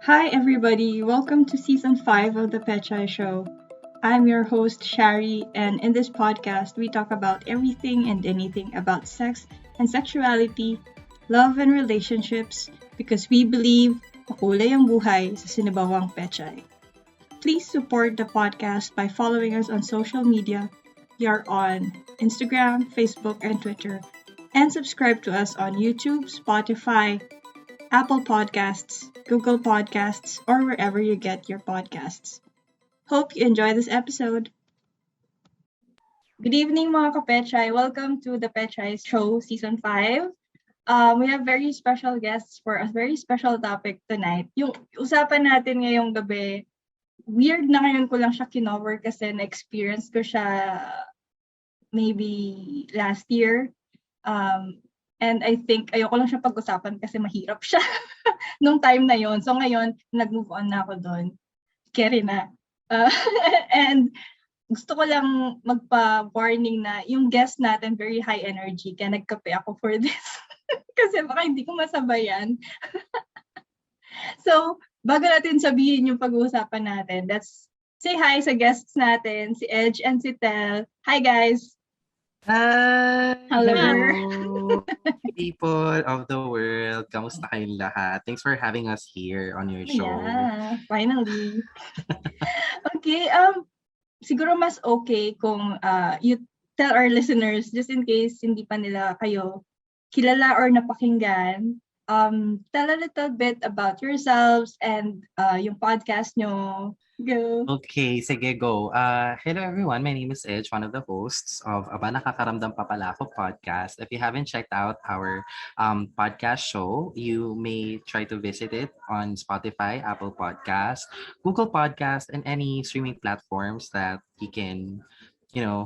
Hi, everybody. Welcome to season 5 of the Pechay Show. I'm your host, Sharee, and in this podcast, we talk about everything and anything about sex and sexuality, love and relationships, because we believe makulay ang buhay sa sinabawang Pechay. Please support the podcast by following us on social media. We are on Instagram, Facebook, and Twitter. And subscribe to us on YouTube, Spotify, Apple Podcasts, Google Podcasts, or wherever you get your podcasts. Hope you enjoy this episode. Good evening, mga kapechay. Welcome to the Pechay Show Season 5. We have very special guests for a very special topic tonight. Yung usapan natin ngayong gabi, weird na ngayon ko lang siya kinover kasi na-experience ko siya maybe last year. And I think ayoko lang siya pag-usapan kasi mahirap siya nung time na yon. So ngayon, nag-move on na ako doon. Carry na. And gusto ko lang magpa-warning na yung guest natin very high energy. Kaya nagkape ako for this. Kasi baka hindi ko masabayan. So, bago natin sabihin yung pag-uusapan natin, let's say hi sa guests natin, si Edge and si Telle. Hi guys! Hi! Hello! People of the world, kamusta kayong lahat? Thanks for having us here on your show. Yeah, finally. Okay, siguro mas okay kung you tell our listeners, just in case hindi pa nila kayo kilala or napakinggan, tell a little bit about yourselves and yung podcast nyo. Go. Okay, sige, go. Hello everyone, my name is Edge, one of the hosts of ABNKKRMDMPPLK podcast. If you haven't checked out our podcast show, you may try to visit it on Spotify, Apple Podcast, Google Podcast, and any streaming platforms that you can,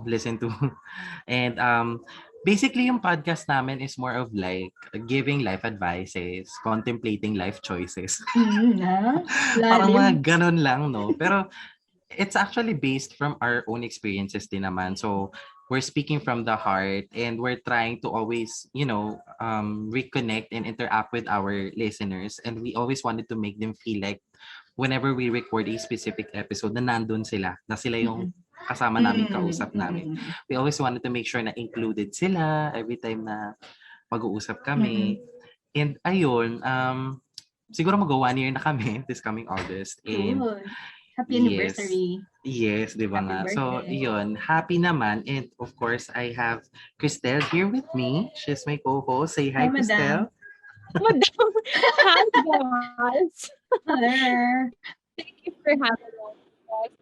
listen to. And basically, yung podcast namin is more of like giving life advices, contemplating life choices. Parang mga ganun lang, no? Pero it's actually based from our own experiences din naman. So we're speaking from the heart and we're trying to always, reconnect and interact with our listeners. And we always wanted to make them feel like whenever we record a specific episode, na nandun sila, na sila yung kasama namin, kausap namin. We always wanted to make sure na included sila every time na mag-uusap kami. And ayun, siguro mag-1 year na kami this coming August. And happy anniversary. Yes, di ba nga? So, yun, happy naman. And of course, I have Christelle here with me. She's my co-host. Say hi, Christelle. Madam. Hi, guys. Hello. Thank you for having us.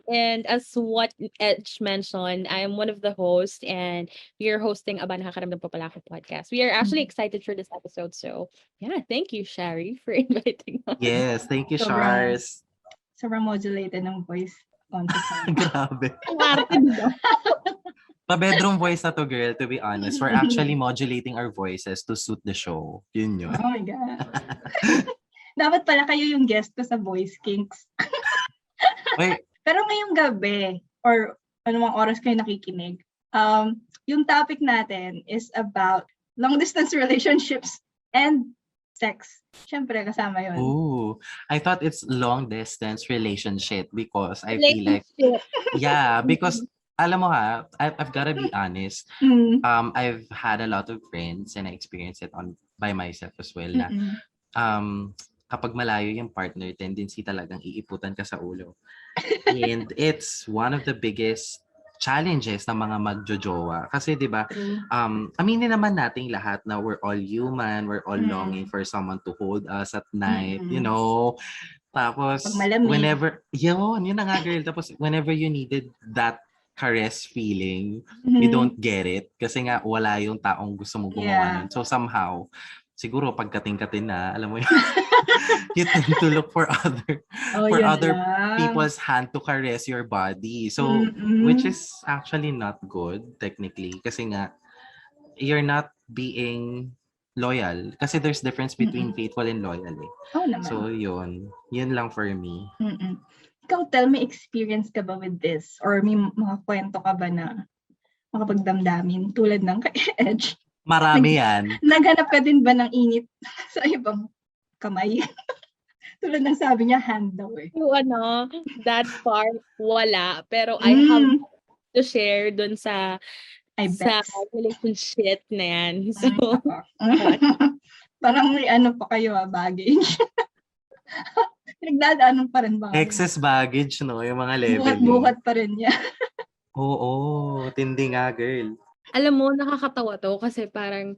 And as what Edge mentioned, I am one of the hosts and we are hosting ABNKKRMDMPPLK podcast. We are actually excited for this episode. So, yeah, thank you, Sharee, for inviting us. Yes, thank you, Shars. Sobrang modulated ng voice. Grabe. Pa-bedroom voice na to, girl, to be honest. We're actually modulating our voices to suit the show. Yun. Oh my God. Dapat pala kayo yung guest ko sa Voice Kinks. Wait. Pero ngayong gabi, or anumang oras kayo nakikinig, yung topic natin is about long-distance relationships and sex. Siyempre, kasama yun. Ooh, I thought it's long-distance relationship because I feel like, yeah, because alam mo ha, I've gotta be honest. I've had a lot of friends and I experienced it by myself as well na kapag malayo yung partner, tendency talagang iiputan ka sa ulo. And it's one of the biggest challenges ng mga magjojowa. Kasi 'di ba, aminin naman nating lahat na we're all human, we're all longing for someone to hold us at night, Tapos whenever, yun na nga girl, tapos whenever you needed that caress feeling, you don't get it kasi nga wala yung taong gusto mo gumawa nun. So somehow, siguro pagkating-katin na, alam mo yun, you tend to look for other people's hand to caress your body. So, which is actually not good, technically. Kasi nga, you're not being loyal. Kasi there's difference between faithful and loyal. Eh. Oh, naman. So, yun. Yun lang for me. Ikaw, Telle, may experience ka ba with this? Or may mga kwento ka ba na makapagdamdamin tulad ng kay Edge? Marami yan. Naghanap ka din ba ng init sa ibang kamay? Tulad ng sabi niya, hand daw eh. Yung that part, wala. Pero I have to share dun sa I sa bet. relationship na yan. So, parang may pa kayo baggage. Nagdadaanan pa rin ba? Excess baggage, no? Yung mga level. Buhat pa rin niya. Oo, tindi nga, girl. Alam mo, nakakatawa to kasi parang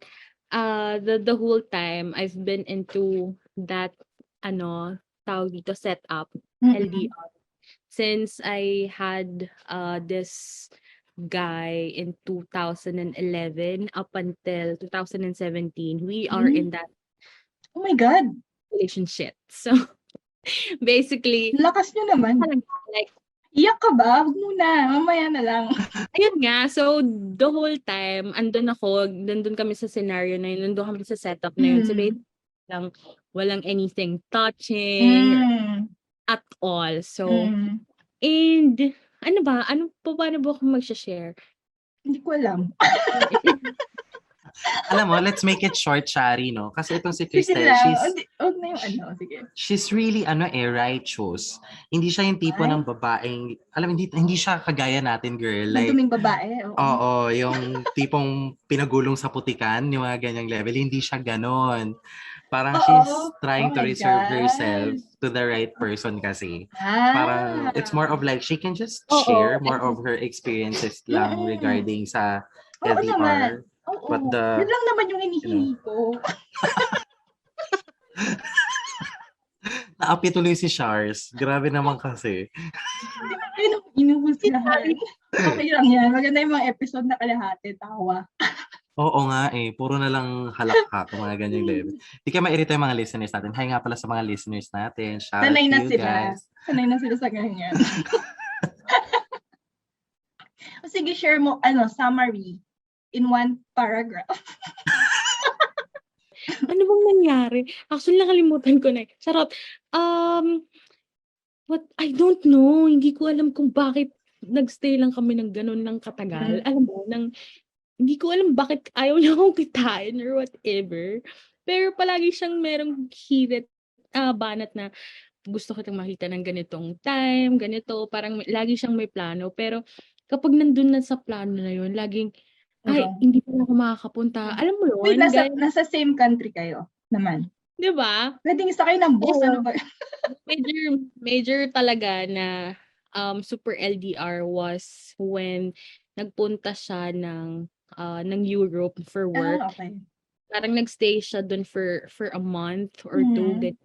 the whole time I've been into that tawag dito setup LDR since I had this guy in 2011 up until 2017. We are in that oh my God relationship. So basically, lakas nyo naman. Like, iyak ka ba? Huwag muna. Mamaya na lang. Ayun nga. So, the whole time, nandun kami sa scenario na yun, nandun kami sa setup na yun. So, basically, walang anything touching at all. So, and, paano ba ako mag-share? Hindi ko alam. Alam mo, let's make it short, Sharee, no? Kasi itong si Sige Cristel, lang. Sige. She's really, righteous. Hindi siya yung tipo ng babaeng, hindi siya kagaya natin, girl. Like, maduming babae. Oo, yung tipong pinagulong sa putikan, yung mga ganyang level. Hindi siya ganon. Parang she's trying to reserve herself to the right person kasi. Parang, it's more of like, she can just share more of her experiences lang regarding sa LDR. But yun lang naman yung hinihingi ko. Naapi tuloy si Shars. Grabe naman kasi. Inuhusgahan. Okay lang yan. Maganda yung mga episode na kalahati. Tawa. Oo nga eh. Puro na lang halakhak mga ganyang level. Di ka mairita yung mga listeners natin. Hi nga pala sa mga listeners natin. Shout out to you guys. Sanay na sila sa ganyan. Sige, share mo, summary in one paragraph. Ano bang nangyari? Actually, nakalimutan ko na. Charot. What? I don't know. Hindi ko alam kung bakit nagstay lang kami ng ganun ng katagal. Alam mo, hindi ko alam bakit ayaw niya akong kitain or whatever. Pero palagi siyang merong hirit, banat na gusto kitang makita ng ganitong time, ganito. Parang lagi siyang may plano. Pero kapag nandun na sa plano na yun, laging, hindi pa ako makakapunta. Alam mo yun? Wait, nasa same country kayo naman. Diba? Pwedeng isa kayo ng bus. Ano ba? Major talaga na super LDR was when nagpunta siya ng Europe for work. Okay. Parang nagstay siya dun for a month or two.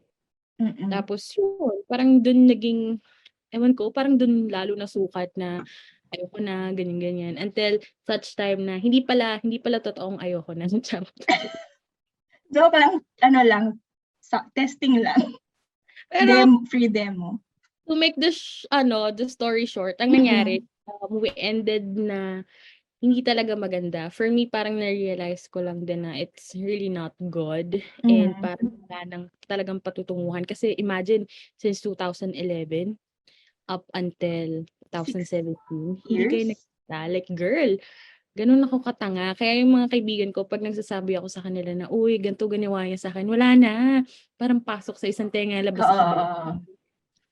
Tapos yun, parang dun naging, ewan ko, parang dun lalo nasukat na ayoko na, ganyan-ganyan. Until such time na hindi pala totoong ayoko na. Joke lang, testing lang. Pero, free demo. To make the story short, ang nangyari, we ended na hindi talaga maganda. For me, parang na-realize ko lang din na it's really not good. And parang wala nang talagang patutunguhan. Kasi imagine, since 2011, up until 2017, hindi kayo nakita. Like, girl, ganun ako katanga. Kaya yung mga kaibigan ko, pag nagsasabi ako sa kanila na, uy, ganito ginawa niya sa akin, wala na. Parang pasok sa isang tenga, labas sa kabila.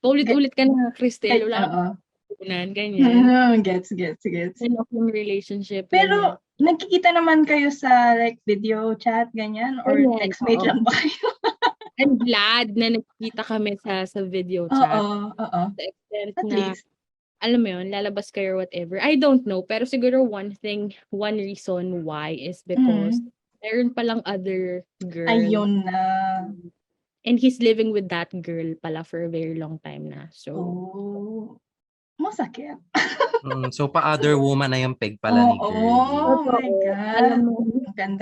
Paulit-ulit ka na, Cristel. Wala kang ganyan. Gets. End of yung relationship. Pero, nagkikita naman kayo sa like video chat, ganyan? Or textmate lang ba kayo? I'm glad na nagkita kami sa video chat. Oo. Extent At na, least. alam mo yun, lalabas kayo or whatever. I don't know. Pero siguro one reason why is because meron palang other girl. Ayun na. And he's living with that girl pala for a very long time na. So, masakit. So, pa-other woman na yung peg pala ni girl. Oh my God. Alam mo,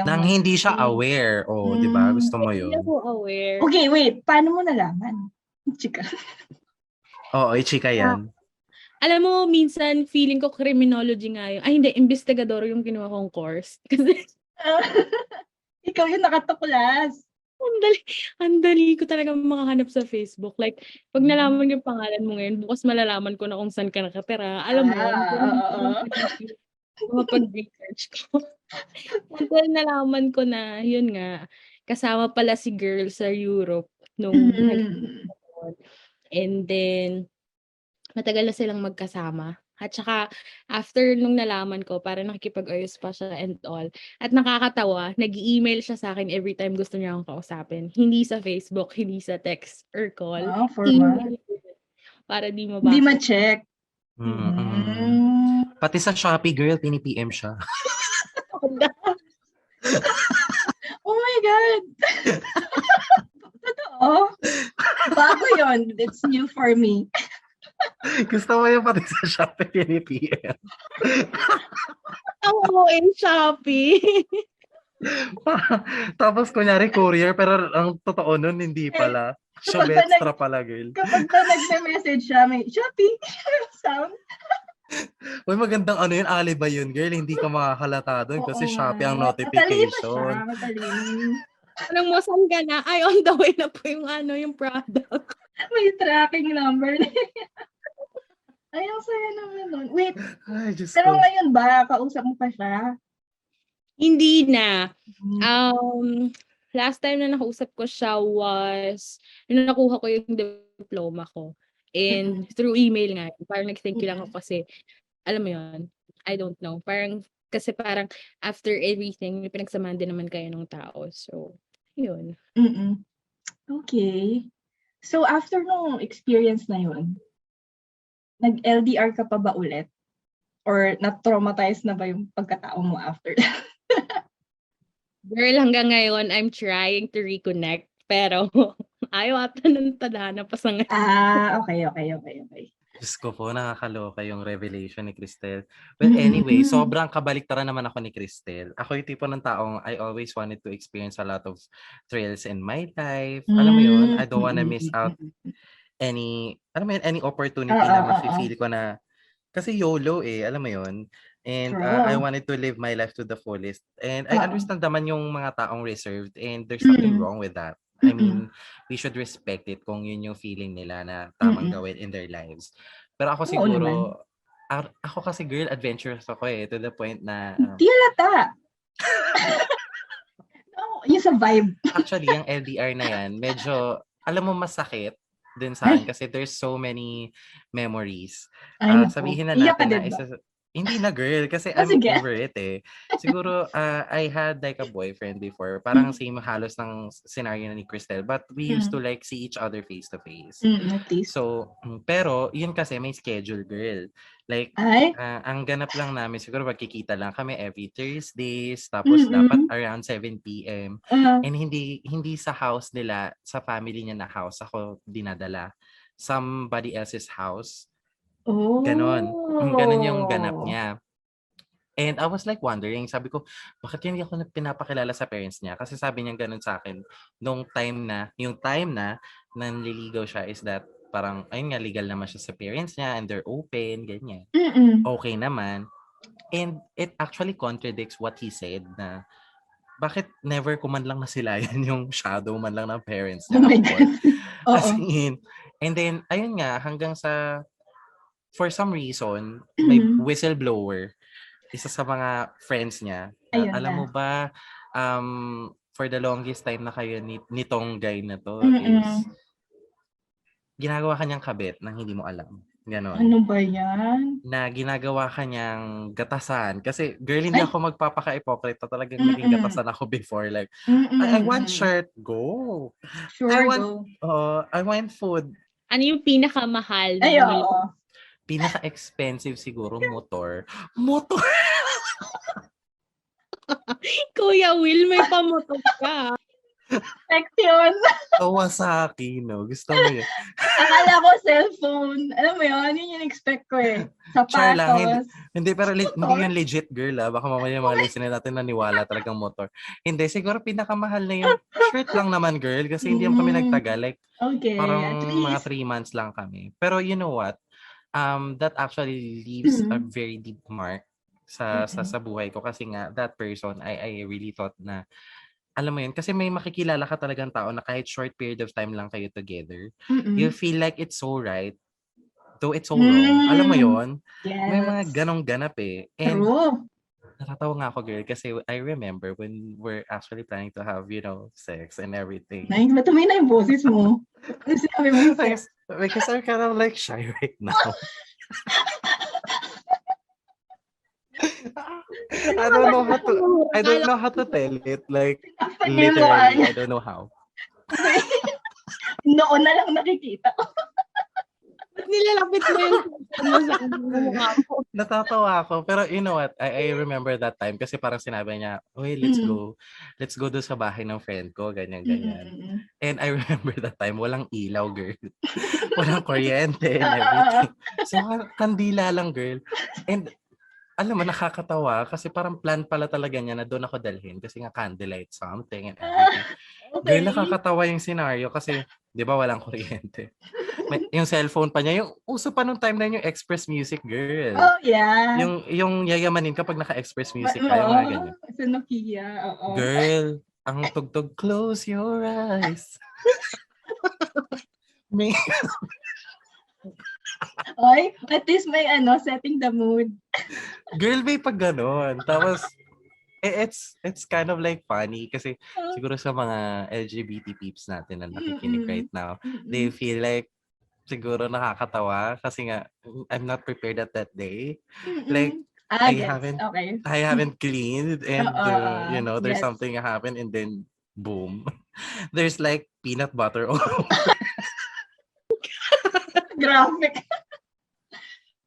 nang hindi siya aware. Di ba? Gusto mo yun? Hindi ako aware. Okay, wait. Paano mo nalaman? Chika. Oo, chika yan. Alam mo, minsan feeling ko criminology nga yun. Ay, hindi. Investigador yung kinuha kong course. Kasi ikaw yung nakatuklas. Ang dali ko talaga makahanap sa Facebook. Like, pag nalaman yung pangalan mo ngayon, bukas malalaman ko na kung saan ka nakatira. Alam mo yun? Pag-research ko. Until nalaman ko na, yun nga, kasama pala si girl sa Europe nung yun. And then, matagal na silang magkasama. At saka, after nung nalaman ko, parang nakikipag-ayos pa siya and all. At nakakatawa, nag-email siya sa akin every time gusto niya akong kausapin. Hindi sa Facebook, hindi sa text or call. Wow, formal. Email. Para di Hindi mabasa. ma-check. Pati sa Shopee, girl, pini-PM siya. Oh my God! Totoo? Bago yun. It's new for me. Gusto mo yung pati sa Shopee, pini-PM. Oo, in Shopee. Tapos, kunyari, courier, pero ang totoo nun, hindi pala. Shop extra pala, girl. Kapag pa nagme-message siya, may Shopee sound. Uy, magandang ano yun, alibay yun, girl. Hindi ka makahalata doon kasi Shopee ang notification. Matalino. Anong mo, saan ka na? Ay, on the way na po yung yung product. May tracking number na ay, ang saya naman nun. Wait, Ay, Diyos pero ko. ngayon ba, kausap mo pa siya? Hindi na. Last time na nakausap ko siya was, nung nakuha ko yung diploma ko. And through email nga, parang nag-thank you lang ako kasi, alam mo yun, I don't know. Kasi parang after everything, may pinagsamahan din naman kayo ng tao. So, yun. Okay. So, after nung experience na yun, nag-LDR ka pa ba ulit? Or na-traumatize na ba yung pagkatao mo after that? Girl, hanggang ngayon, I'm trying to reconnect. Pero, ayaw ata ng tadhana pa sa ngayon. Okay. Diyos ko po, nakakaloka yung revelation ni Cristel. Well, anyway, sobrang kabaliktaran naman ako ni Cristel. Ako yung tipo ng taong I always wanted to experience a lot of thrills in my life. Alam mo yun, I don't wanna miss out any opportunity na mafe-feel ko na, kasi YOLO alam mo yun. And I wanted to live my life to the fullest. And I understand naman yung mga taong reserved and there's nothing wrong with that. I mean, we should respect it kung yun yung feeling nila na tamang gawin in their lives. Pero ako siguro, ako kasi girl, adventurous ako to the point na... Di halata! No, yung sa vibe. Actually, yung LDR na yan, medyo, alam mo, masakit din sa akin kasi there's so many memories. Sabihin na natin na hindi na girl kasi I'm over it Siguro I had like a boyfriend before. Parang same halos ng scenario ni Cristel, but we used to like see each other face to face. So, pero yun kasi may schedule, girl. Like ang ganap lang namin siguro magkikita lang kami every Thursdays, tapos dapat around 7 PM. And hindi sa house nila, sa family niya na house ako dinadala. Somebody else's house. Ganon yung ganap niya. And I was like wondering, sabi ko, bakit hindi ako pinapakilala sa parents niya? Kasi sabi niya ganon sa akin, yung time na nanliligaw siya is that parang, ayun nga, legal naman siya sa parents niya and they're open, ganyan. Okay naman. And it actually contradicts what he said na, bakit never ko man lang nasilayan yung shadow man lang ng parents niya? As in, and then, ayun nga, hanggang sa for some reason, may whistleblower, isa sa mga friends niya. Alam mo ba, for the longest time na kayo nitong guy na to is ginagawa kanyang kabit nang hindi mo alam. Ganon. Ano ba yan? Na ginagawa kanyang gatasan. Kasi girl, hindi ako magpapaka-hypocrite. Talagang naging gatasan ako before. Like, I want shirt. Go. Sure, I want food. Ano yung pinakamahal? Pinaka-expensive siguro, motor. Kuya Will, may pamotor ka. Section. Kawasaki, no? Gusto mo yun? Akala ko cellphone. Alam mo yun? Yun yung expect ko Sapatos. Lang. Hindi, pero hindi yun legit, girl. Baka mamaya yung mga listener natin naniwala talagang motor. Hindi, siguro pinakamahal na yung shirt lang naman, girl. Kasi hindi kami nagtagal. Like, parang mga 3 months lang kami. Pero you know what? That actually leaves a very deep mark sa buhay ko. Kasi nga, that person, I really thought na, alam mo yun, kasi may makikilala ka talagang tao na kahit short period of time lang kayo together, you feel like it's so right, though it's so wrong. Alam mo yun? Yes. May mga ganong ganap And true. Natatawa nga ako, girl, kasi I remember when we're actually planning to have, sex and everything. Matumay na yung boses mo. Sabi mo, because I'm kind of like shy right now. I don't know how to tell it. Like, literally, I don't know how. Noon na lang nakikita ko. Ba't nilalapit mo yung mo sa mukha ko? Natatawa ako. Pero you know what? I remember that time kasi parang sinabi niya, "Uy, let's go. Let's go doon sa bahay ng friend ko." Ganyan. And I remember that time, walang ilaw, girl. Walang kuryente and everything. So, kandila lang, girl. And alam mo, nakakatawa kasi parang plan pala talaga niya na doon ako dalhin kasi nga candlelight something and everything. Girl, nakakatawa yung scenario kasi, di ba, walang kuryente. Yung cellphone pa niya, yung uso pa nung time na yung Express Music, girl. Oh, yeah. Yung yayamanin kapag naka-Express Music pa, yung mga ganyan. Sa Nokia, oo. Girl, ang tugtog, close your eyes. May... Oy, at least may setting the mood. Girl, may pag ganon. Tapos, it's kind of like funny kasi siguro sa mga LGBT peeps natin na nakikinig right now, they feel like siguro nakakatawa kasi nga I'm not prepared at that day. Like, I haven't cleaned and you know, there's something happened and then boom. There's like peanut butter all over. Graphic.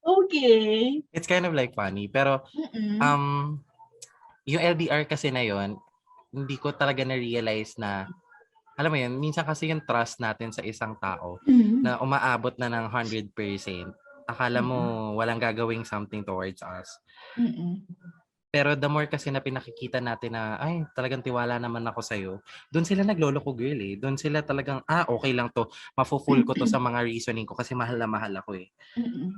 Okay. It's kind of like funny. Pero, yung LDR kasi na yon, hindi ko talaga na-realize na, alam mo yun, minsan kasi yung trust natin sa isang tao na umaabot na ng 100%. Akala mo walang gagawing something towards us. Pero the more kasi na pinakikita natin na, ay, talagang tiwala naman ako sa'yo, doon sila nagloloko, girl eh. Doon sila talagang, okay lang to, mafu-full ko to sa mga reasoning ko kasi mahal na mahal ako eh.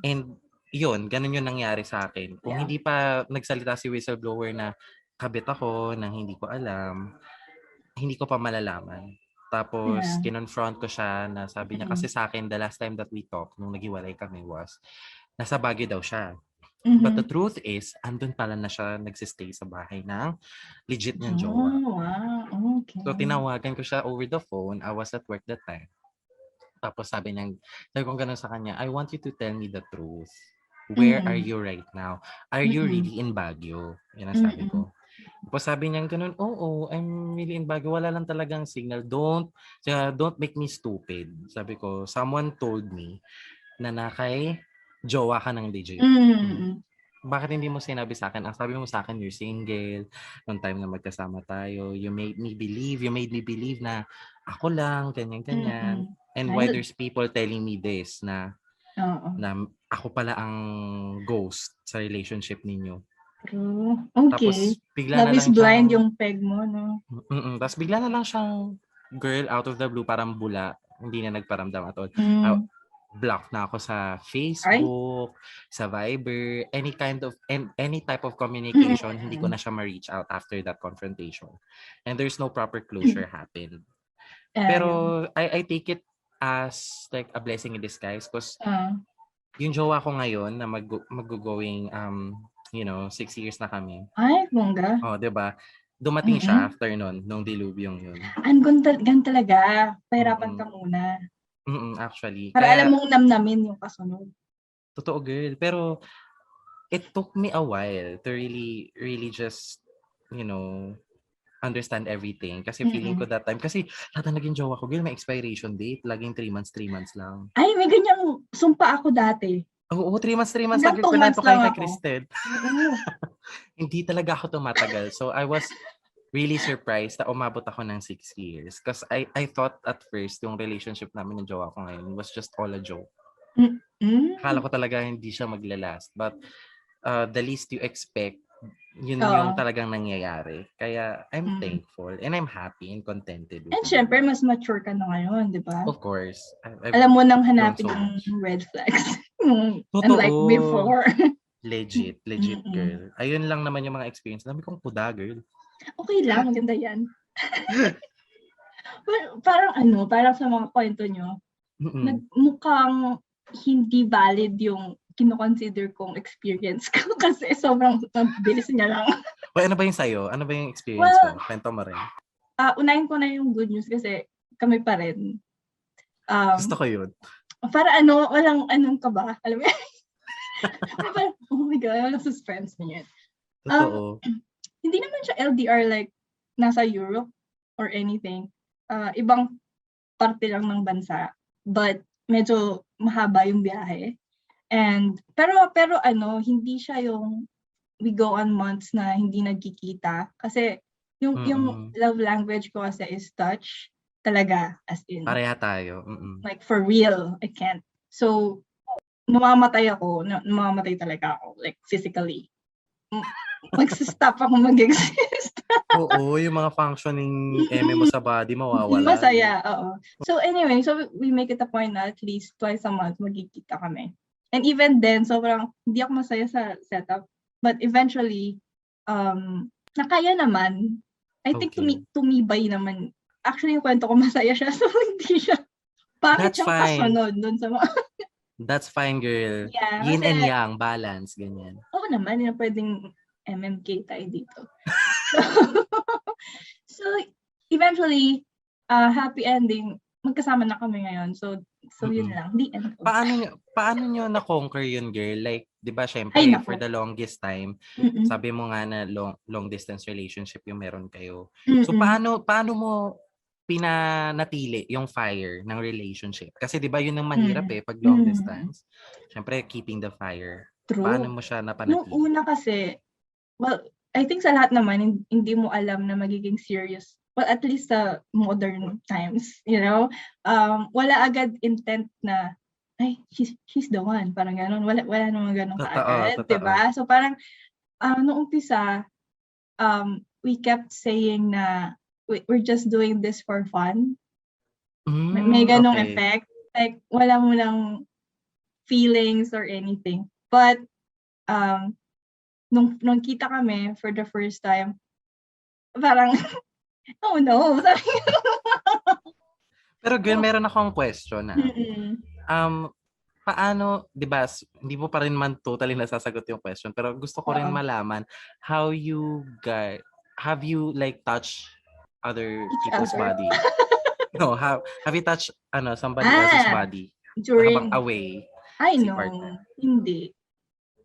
And yun, ganun yung nangyari sa akin. Kung hindi pa nagsalita si whistleblower na kabit ako, nang hindi ko alam, hindi ko pa malalaman. Tapos, kinonfront ko siya na sabi niya, kasi sa akin, the last time that we talked, nung naghiwalay kami was, nasa Baguio daw siya. But the truth is, andun pala na siya nagsistay sa bahay ng legit niyang jowa. Wow. Okay. So, tinawagan ko siya over the phone. I was at work that time. Tapos sabi kong gano'n sa kanya, I want you to tell me the truth. Where are you right now? Are you really in Baguio? Yan ang sabi ko. Tapos sabi niya gano'n, oo, I'm really in Baguio. Wala lang talagang signal. Don't make me stupid. Sabi ko, someone told me na nakay jowa ka ng legit. Bakit hindi mo sinabi sa akin? Ang sabi mo sa akin, you're single. Noong time na magkasama tayo, you made me believe na ako lang, ganyan. And why there's people telling me this na ako pala ang ghost sa relationship ninyo. True. Okay. Tapos bigla Love is blind yung peg mo, no? Tapos bigla na lang siyang girl out of the blue, parang bula. Hindi na nagparamdam at all. Block na ako sa Facebook, sa Viber, any type of communication, hindi ko na siya ma-reach out after that confrontation. And there's no proper closure happened. Pero I take it as like a blessing in disguise because yung jowa ko ngayon na mag-going 6 years na kami. Ay, bongga. Oh, 'di ba? Dumating siya after nung dilubyong yun. Gan talaga. Pahirapan ka muna. Actually. Para alam mong namnamin yung kasunod. Totoo, girl. Pero it took me a while to really just, understand everything. Kasi feeling ko that time, kasi lahat na naging jowa ko, girl, may expiration date. Laging 3 months lang. Ay, may ganyang sumpa ako dati. Oo, 3 months lang. Girl, kay Kristen. Hindi talaga ako tumatagal. So, I was really surprised na umabot ako ng 6 years. Because I thought at first yung relationship namin ng jowa ko ngayon was just all a joke. Akala ko talaga hindi siya maglalast. But the least you expect, yun yung talagang nangyayari. Kaya I'm thankful and I'm happy and contented. And syempre, mas mature ka na ngayon, di ba? Of course. Alam mo nang hanapin yung red flags. Unlike before. Legit, girl. Ayun lang naman yung mga experience. Dami kong puda, girl. Okay lang, maganda yan. Parang sa mga kwento nyo, mukhang hindi valid yung kino-consider kong experience ko kasi sobrang bilis niya lang. Ano ba yung sa'yo? Ano ba yung experience mo? Kwento mo rin. Unahin ko na yung good news kasi kami pa rin. Gusto ko yun. Para walang anong ka ba? Alam mo parang, oh my God, walang suspense na yan. Totoo. Hindi naman siya LDR like nasa Europe or anything. Ibang parte lang ng bansa. But medyo mahaba yung biyahe. And pero hindi siya yung we go on months na hindi nagkikita kasi yung love language ko kasi is touch talaga, as in pareha tayo. like for real. I can't. So namamatay talaga ako, like physically. Mag-stop ako mag-exist. Oo, yung mga functioning mo sa body mawawala. Masaya, oo. So anyway, we make it a point na at least twice a month magkikita kami. And even then, sobrang hindi ako masaya sa setup. But eventually, nakaya naman. I think tumibay naman. Actually, yung kwento ko masaya siya. So hindi siya pangit siyang kasunod dun sa mga... That's fine, girl. Yeah, Yin and yang, balance, ganyan. Oo naman, yung pwedeng MMK tayo dito. So eventually, happy ending. Magkasama na kami ngayon. So yun lang. The end. Paano nyo na-conquer yun, girl? Like, di ba, syempre, for the longest time, sabi mo nga na long distance relationship yung meron kayo. So, paano mo pinanatili yung fire ng relationship? Kasi di ba yun ang mahirap pag long distance. Syempre, keeping the fire. True. Paano mo siya napanatili? Nung una kasi, well, I think sa lahat naman, hindi mo alam na magiging serious. Well, at least sa modern times, you know? Wala agad intent na, ay, she's the one. Parang gano'n. Wala naman gano'n kaagad. Diba? So parang, noong umpisa, we kept saying na, we're just doing this for fun. May ganong effect. Like, wala mo lang feelings or anything. But, nung kita kami for the first time, parang, oh no. Pero girl, meron akong question na. Paano, di ba, hindi mo pa rin man totally nasasagot yung question, pero gusto ko rin malaman how have you like touched other people's body? No, have you touched somebody else's body? During away? I know. Partner? Hindi.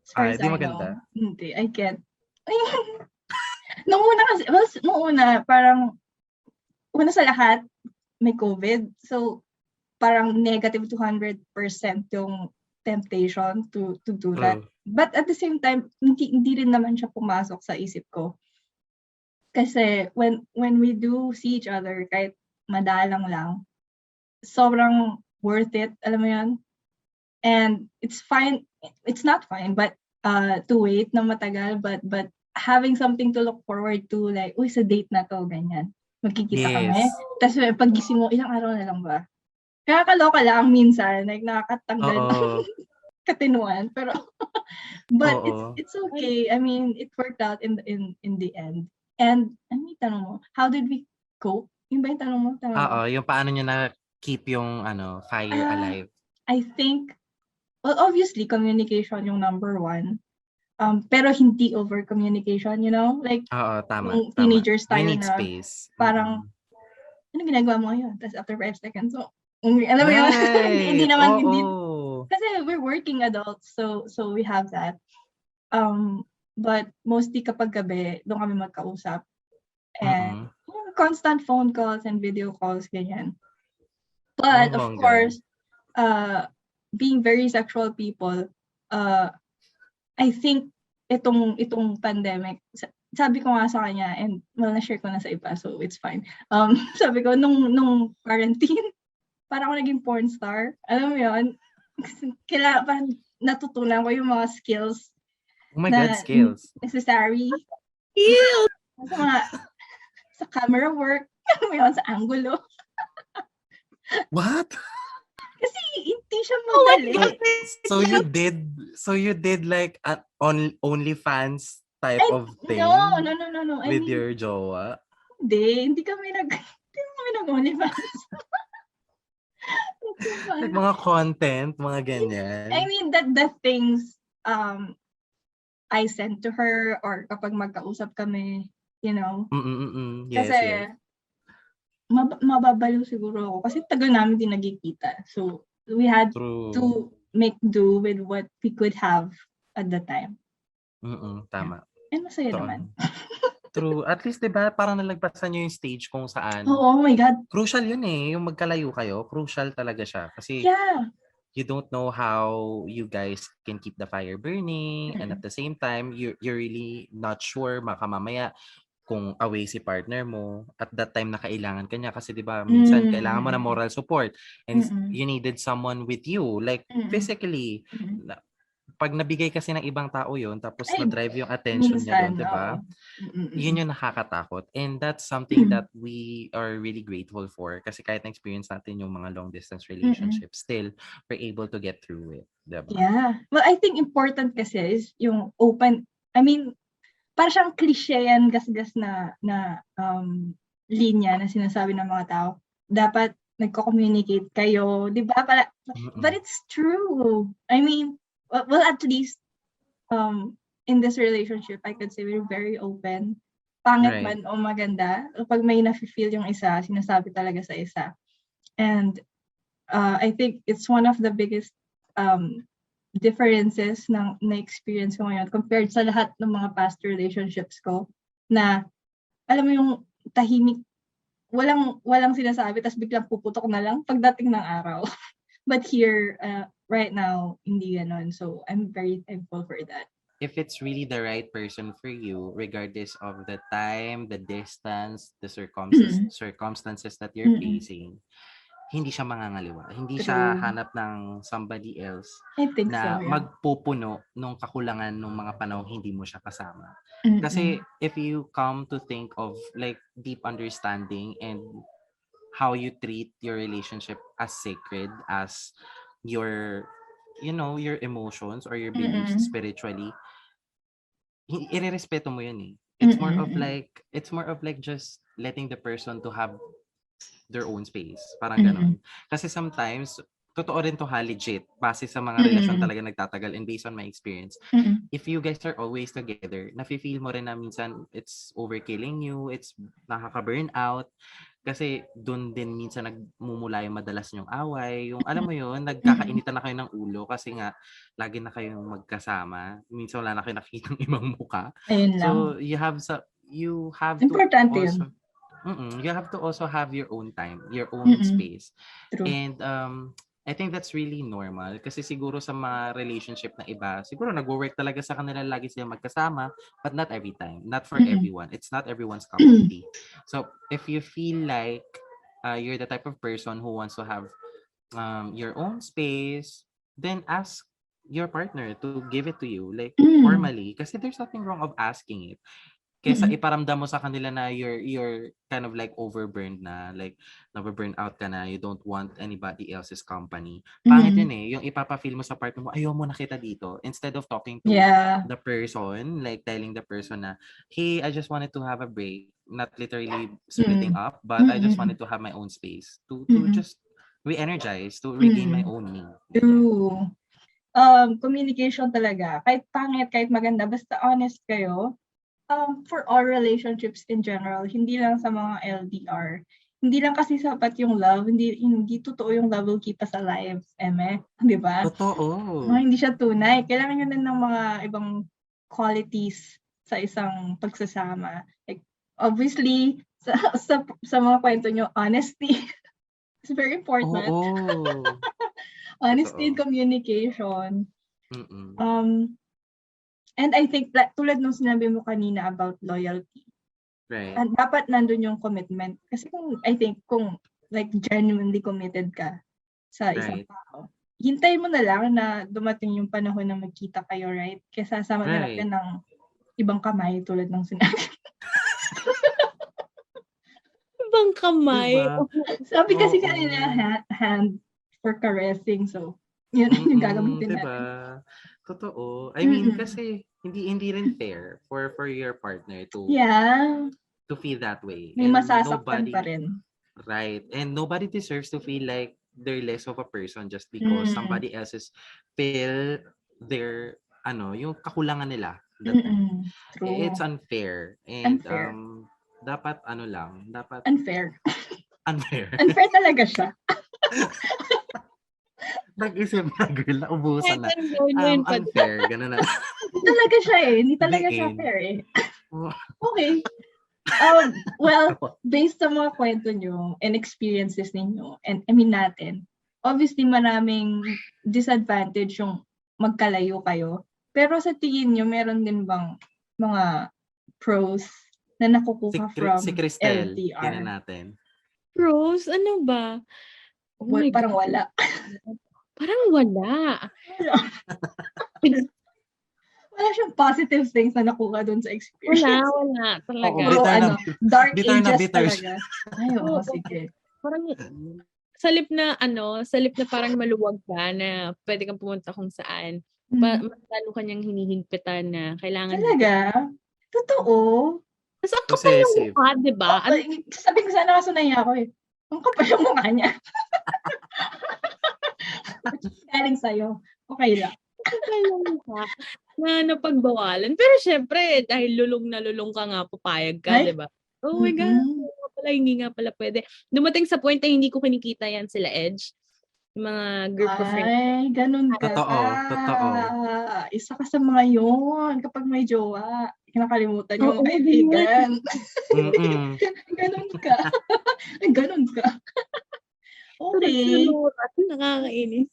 As far as di maganda? Hindi, I can't. Nung una kasi, parang, una sa lahat, may COVID. So, parang negative 200% yung temptation to do that. But at the same time, hindi rin naman siya pumasok sa isip ko. Kasi when we do see each other, kahit madalang lang, sobrang worth it, alam mo yan? And it's fine, it's not fine, but to wait na matagal, but having something to look forward to, like, uy, sa date na to, ganyan. Magkikita kami. Tapos pag-gising mo, ilang araw na lang ba? Kaya kaloka lang minsan, like nakakatanggal ng katinuan. Pero, but it's okay. I mean, it worked out in the end. And, tanong mo, how did we cope? Yung ba yung tanong mo? Yung paano nyo na keep yung fire alive? I think, well, obviously, communication yung number one. Pero hindi over communication, you know? Like, tama. Teenagers tayo we need na space. Parang, ano ginagawa mo ngayon? Tapos after 5 seconds, so, alam mo yun? Hindi naman, hindi. Kasi we're working adults, so we have that. But mostly kapag gabi, doon kami magkausap. And constant phone calls and video calls, ganyan. But of course, being very sexual people, I think itong pandemic, sabi ko nga sa kanya, and well, na-share ko na sa iba, so it's fine. Sabi ko, nung quarantine, parang ako naging porn star. Alam mo yun? Parang natutunan ko yung mga skills. Oh my God, skills. Necessary. Skills! Sa camera work. Alam mo yun? Sa angulo. What? Kasi hindi siya madali. So you did like an OnlyFans type of thing? No. With your jowa? Hindi kami nag-OnlyFans. Like mga content, mga ganyan. I mean, the things I sent to her or kapag magkausap kami, you know. Yes, kasi, yes. mababaliw siguro ako kasi tagal namin din nagkikita. So, we had to make do with what we could have at the time. Tama. And masaya naman. True. At least, diba, parang nalagpasan nyo yung stage kung saan. Oh my God. Crucial yun eh. Yung magkalayo kayo, crucial talaga siya. Kasi you don't know how you guys can keep the fire burning. And at the same time, you're really not sure mamaya kung away si partner mo at that time na kailangan ka niya. Kasi diba, minsan kailangan mo ng moral support. And you needed someone with you. Like, physically. Pag nabigay kasi ng ibang tao yon tapos na-drive yung attention niya doon, diba? Yun yung nakakatakot. And that's something that we are really grateful for. Kasi kahit na-experience natin yung mga long-distance relationships, still, we're able to get through it. Diba? Yeah. Well, I think important kasi is yung open, I mean, parang siyang cliche yan, gasgas na linya na sinasabi ng mga tao. Dapat nagko-communicate kayo, diba? But it's true. I mean, well, at least in this relationship, I could say we're very open. Pangit man o maganda, pag may nafe-feel yung isa, sinasabi talaga sa isa. And I think it's one of the biggest differences na experience ko ngayon compared sa lahat ng mga past relationships ko na alam mo yung tahimik, walang sinasabi, tas biglang puputok na lang pagdating ng araw. But here, right now, hindi ganon. So, I'm very thankful for that. If it's really the right person for you, regardless of the time, the distance, the circumstances that you're facing, hindi siya mangangaliwa. Hindi siya hanap ng somebody else na magpupuno nung kakulangan nung mga panahon hindi mo siya kasama. Kasi if you come to think of like deep understanding and how you treat your relationship as sacred as your, your emotions or your beliefs spiritually, irerespeto mo yun eh. It's more of like just letting the person to have their own space. Parang ganon. Kasi sometimes, totoo rin to legit, base sa mga relasyon talaga nagtatagal and based on my experience. If you guys are always together, nafe-feel mo rin na minsan it's overkilling you, it's nakaka-burn out. Kasi doon din minsan nagmumula yung madalas yung away. Yung alam mo yun, nagkakainitan na kayo ng ulo kasi nga lagi na kayong magkasama. Minsan wala na kayo nakikita ng ibang muka. So you have importante to also you have to also have your own time, your own space. True. And I think that's really normal kasi siguro sa mga relationship na iba, siguro nag-work talaga sa kanila lagi sila magkasama, but not every time, not for everyone. It's not everyone's cup of tea. So if you feel like you're the type of person who wants to have your own space, then ask your partner to give it to you, like formally, kasi there's nothing wrong of asking it. Kesa iparamdam mo sa kanila na you're kind of like overburned na, like na-burn out ka na, you don't want anybody else's company. Pangit yun eh, yung ipapa-feel mo sa partner mo, ayaw mo nakita dito. Instead of talking to the person, like telling the person na, hey, I just wanted to have a break. Not literally splitting up, but I just wanted to have my own space. To just re-energize, to regain my own me. True. Communication talaga. Kahit pangit, kahit maganda, basta honest kayo. For all relationships in general, hindi lang sa mga LDR. Hindi lang kasi sapat yung love, hindi totoo yung love will keep us alive, di ba? Totoo. Hindi siya tunay. Kailangan nyo din ng mga ibang qualities sa isang pagsasama. Like, obviously, sa mga kwento nyo, honesty is very important. Honesty and communication. And I think that tulad nung sinabi mo kanina about loyalty, dapat nandun yung commitment. Kasi kung like genuinely committed ka sa isang tao, hintay mo na lang na dumating yung panahon na magkita kayo, right? Kesa sama na lang ng ibang kamay tulad ng sinabi. Ibang kamay? Diba? Sabi kasi kanina hand for caressing, so yun yung gagamitin natin. Totoo. I mean, kasi hindi rin fair for your partner to feel that way. May masasaktan pa rin. Right. And nobody deserves to feel like they're less of a person just because somebody else's feel their yung kakulangan nila. True. It's unfair. And dapat dapat unfair. Unfair. Unfair talaga siya. Nag-isip na, girl, naubusan na. Kahit anong gawin mo yun, Unfair, gano'n na. Hindi talaga siya eh. Hindi talaga The siya end. fair eh. Okay. Well, based sa mga kwento nyo and experiences ninyo, and I mean natin, obviously maraming disadvantage yung magkalayo kayo. Pero sa tingin nyo, meron din bang mga pros na nakukuha from Si Cristel, LDR? tingnan natin. Pros? Ano ba? Oh my Parang God. wala. Parang wala. Wala siyang positive things na nakuha dun sa experience. Wala talaga. Oo, bitter na- dark bitter na ages bitter talaga. Ay, oo, sige. Parang salip na parang maluwag ka na pwede kang pumunta kung saan. Mas lalo kanyang hinihigpitan na kailangan. Talaga? Totoo? Tapos ang kapal ng Possessive. mukha, di ba? Sabi ko sana kasunay ako eh. Ang kapal yung mukha niya. Galing sa'yo. Okay lang. Kapal ng mukha na napagbawalan. Pero syempre, dahil lulong na lulong ka nga, papayag ka, Ay. di ba? Oh my God. Hindi nga pala pwede. Dumating sa point na hindi ko kinikita yan sila Edge. Yung mga group of friends. Ay, ganun ka. Totoo. Isa ka sa mga yun. Kapag may jowa, kinakalimutan yung Oo, kaibigan. Ganun ka. Ganun ka. Okay. Nakakainis.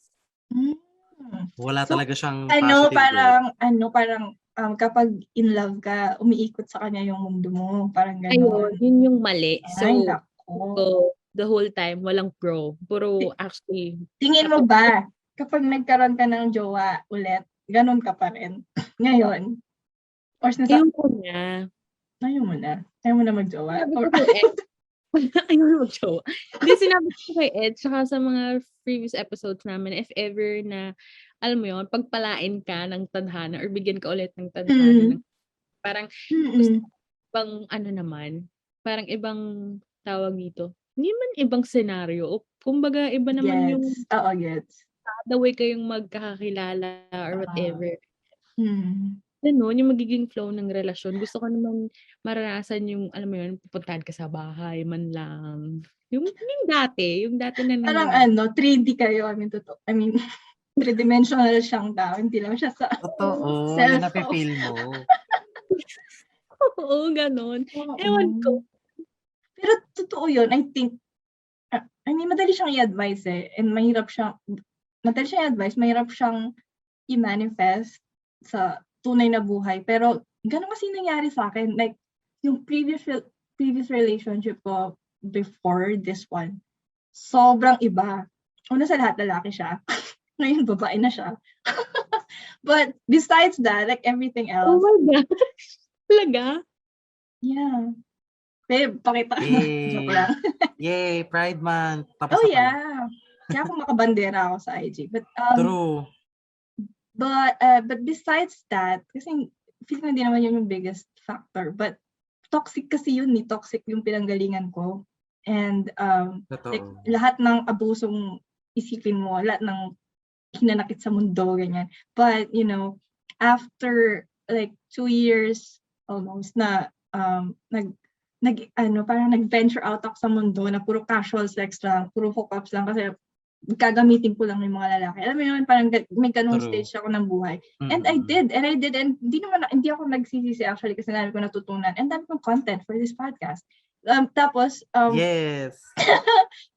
Wala So, talaga siyang positive parang kapag in love ka, umiikot sa kanya yung mundo mo. Parang Ayun, gano'n. yun yung mali. Ay, So, nako. the whole time, walang pro. Puro actually. Tingin mo ba, kapag nagkaroon ka ng jowa ulit, ganun ka pa rin? Ngayon? Or Ayun ko na. Ayaw mo na? Ayaw mo na mag-jowa? Sinabi ko kay Ed. Ayaw na mag-jowa. Hindi, sinabi ko kay Ed, saka sa mga previous episodes namin, if ever na, alam mo yun, pagpalain ka ng tadhana or bigyan ka ulit ng tadhana. Parang, ibang ano naman, parang ibang tawag dito. Hindi man ibang senaryo. Kumbaga, iba naman yung gets. the way kayong magkakakilala or whatever. Ganun, yung magiging flow ng relasyon. Gusto ko naman maranasan yung, alam mo yun, pupuntahan ka sa bahay, man lang. Yung dati na parang 3D kayo. I mean, three-dimensional siyang tao. Hindi lang siya sa Totoo, cellphone. yun nafe-feel mo. Oo, ganun. Ewan ko. Pero totoo yun. I think, madali siyang i-advise eh. And mahirap siyang i-manifest sa tunay na buhay. Pero, ganun kasi nangyari sa akin. Like, yung previous relationship ko before this one, sobrang iba. Una sa lahat, lalaki siya. Ngayon, babae na siya. But, besides that, like everything else. Oh my God. Talaga? Yeah. Babe, pakita ka. Joke lang. Yay, Pride Month. Tapos yeah. Kaya ako makabandera ako sa IG. But, true. But besides that, kasi feel ko hindi naman yun yung biggest factor. But toxic kasi yun, toxic yung pinanggalingan ko. And like, lahat ng abusong isipin mo, lahat ng hinanakit sa mundo, ganyan. But, after like 2 years almost na parang nag-venture out ako sa mundo na puro casual sex lang, puro hookups lang kasi gagamitin ko lang yung mga lalaki. Alam mo yun, parang may ganung stage ako ng buhay. And I did, and hindi ako nagsisisi actually kasi dami ko natutunan. And dami kong content for this podcast. Tapos, yes.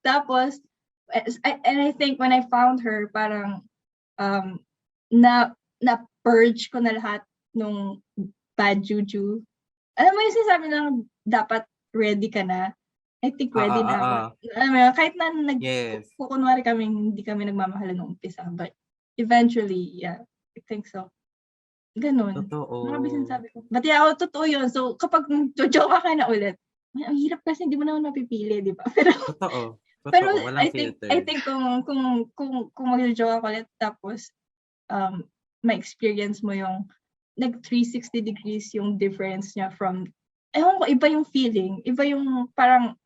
Tapos, and I think when I found her, parang, na-purge ko na lahat nung bad juju. Alam mo yung sinasabi lang, dapat ready ka na. I think ready na ako. Kahit na kunwari hindi kami nagmamahalan nung umpisa. But eventually, yeah, I think so. Ganun. Totoo. Marami sinasabi ko. But yeah, totoo yun. So, kapag jojowa ka na ulit, ang hirap kasi hindi mo naman mapipili, di ba? Pero, totoo. Pero walang filter. I think kung magjojowa ka ulit, tapos, ma-experience mo yung nag 360 degrees yung difference niya from, ewan ko, iba yung feeling. Iba yung parang,